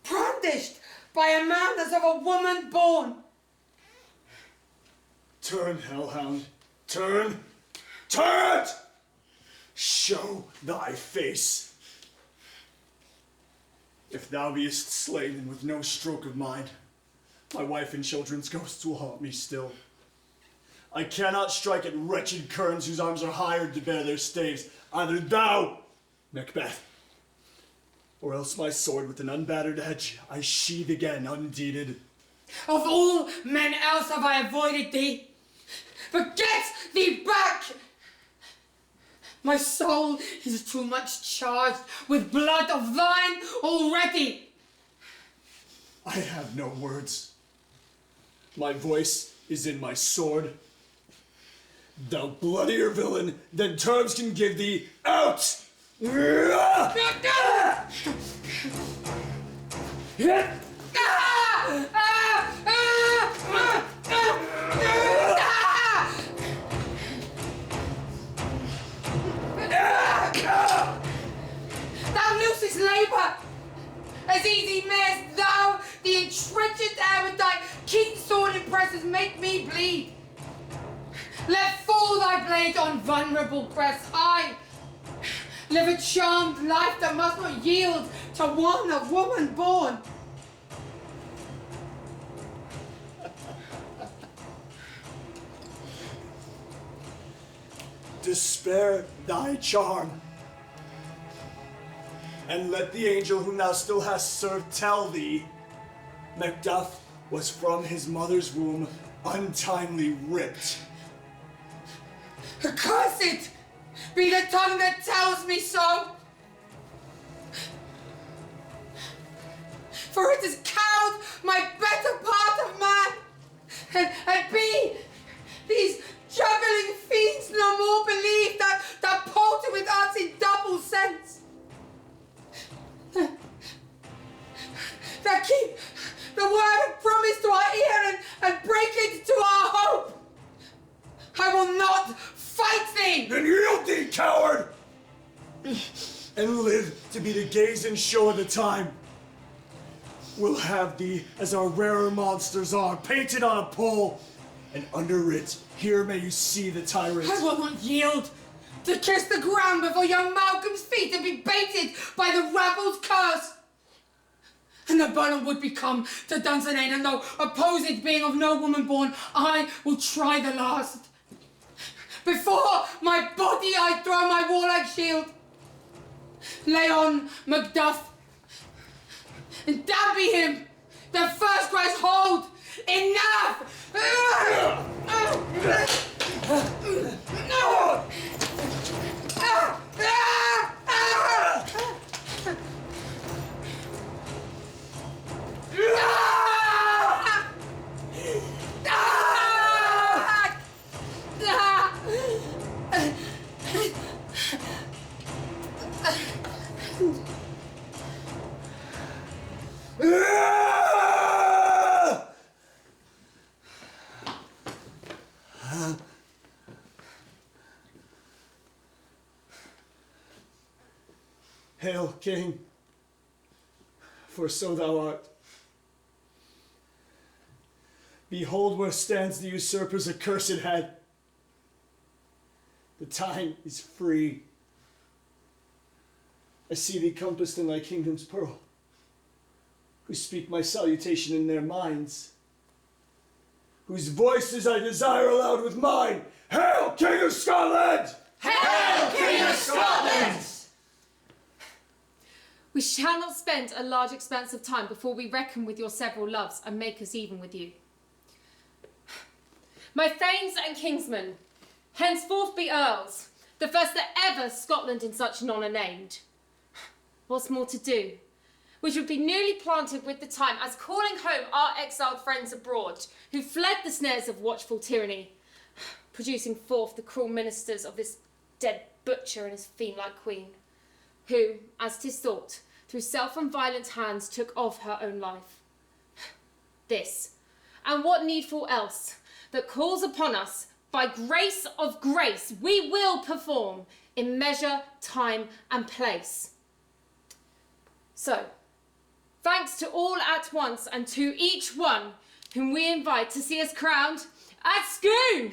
brandished by a man that's of a woman born. Turn, hellhound, turn! Turn it! Show thy face. If thou beest slain and with no stroke of mine, my wife and children's ghosts will haunt me still. I cannot strike at wretched kerns whose arms are hired to bear their staves, either thou, Macbeth, or else my sword with an unbattered edge I sheathe again undeeded. Of all men else have I avoided thee, but get thee back! My soul is too much charged with blood of thine already. I have no words. My voice is in my sword. Thou bloodier villain than terms can give thee, out! Thou losest labour, as easy mayest thou, the entrenchant erudite, keen sword impresses make me bleed. Let fall thy blade on vulnerable breast. I live a charmed life that must not yield to one of woman born. Despair thy charm, and let the angel whom thou still hast served tell thee, Macduff was from his mother's womb untimely ripped. Accursed be the tongue that tells me so, for it has cowed my better part of man, and be these juggling fiends no more believe that palter with us in double sense, that keep the word of promise to our ear and break it to our hope. I will not fight thee! Then yield thee, coward! And live to be the gaze and show of the time. We'll have thee as our rarer monsters are, painted on a pole, and under it, here may you see the tyrant. I will not yield to kiss the ground before young Malcolm's feet and be baited by the rabble's curse. And the burden would become to Duncanbain, and though opposed being of no woman born, I will try the last. Before my body I throw my warlike shield. Lay on Macduff, and damn him that first cries, hold! Enough! Hail, King, for so thou art. Behold where stands the usurper's accursed head. The time is free. I see thee compassed in thy kingdom's pearl, who speak my salutation in their minds, whose voices I desire aloud with mine. Hail, King of Scotland! Hail, King of Scotland! We shall not spend a large expanse of time before we reckon with your several loves and make us even with you. My thanes and kingsmen, henceforth be earls, the first that ever Scotland in such an honour named. What's more to do, which would be newly planted with the time as calling home our exiled friends abroad, who fled the snares of watchful tyranny, producing forth the cruel ministers of this dead butcher and his fiend-like queen, who, as 'tis thought, through self and violent hands took of her own life. This, and what needful else, that calls upon us, by grace of grace, we will perform in measure, time, and place. So, thanks to all at once and to each one whom we invite to see us crowned at Scone.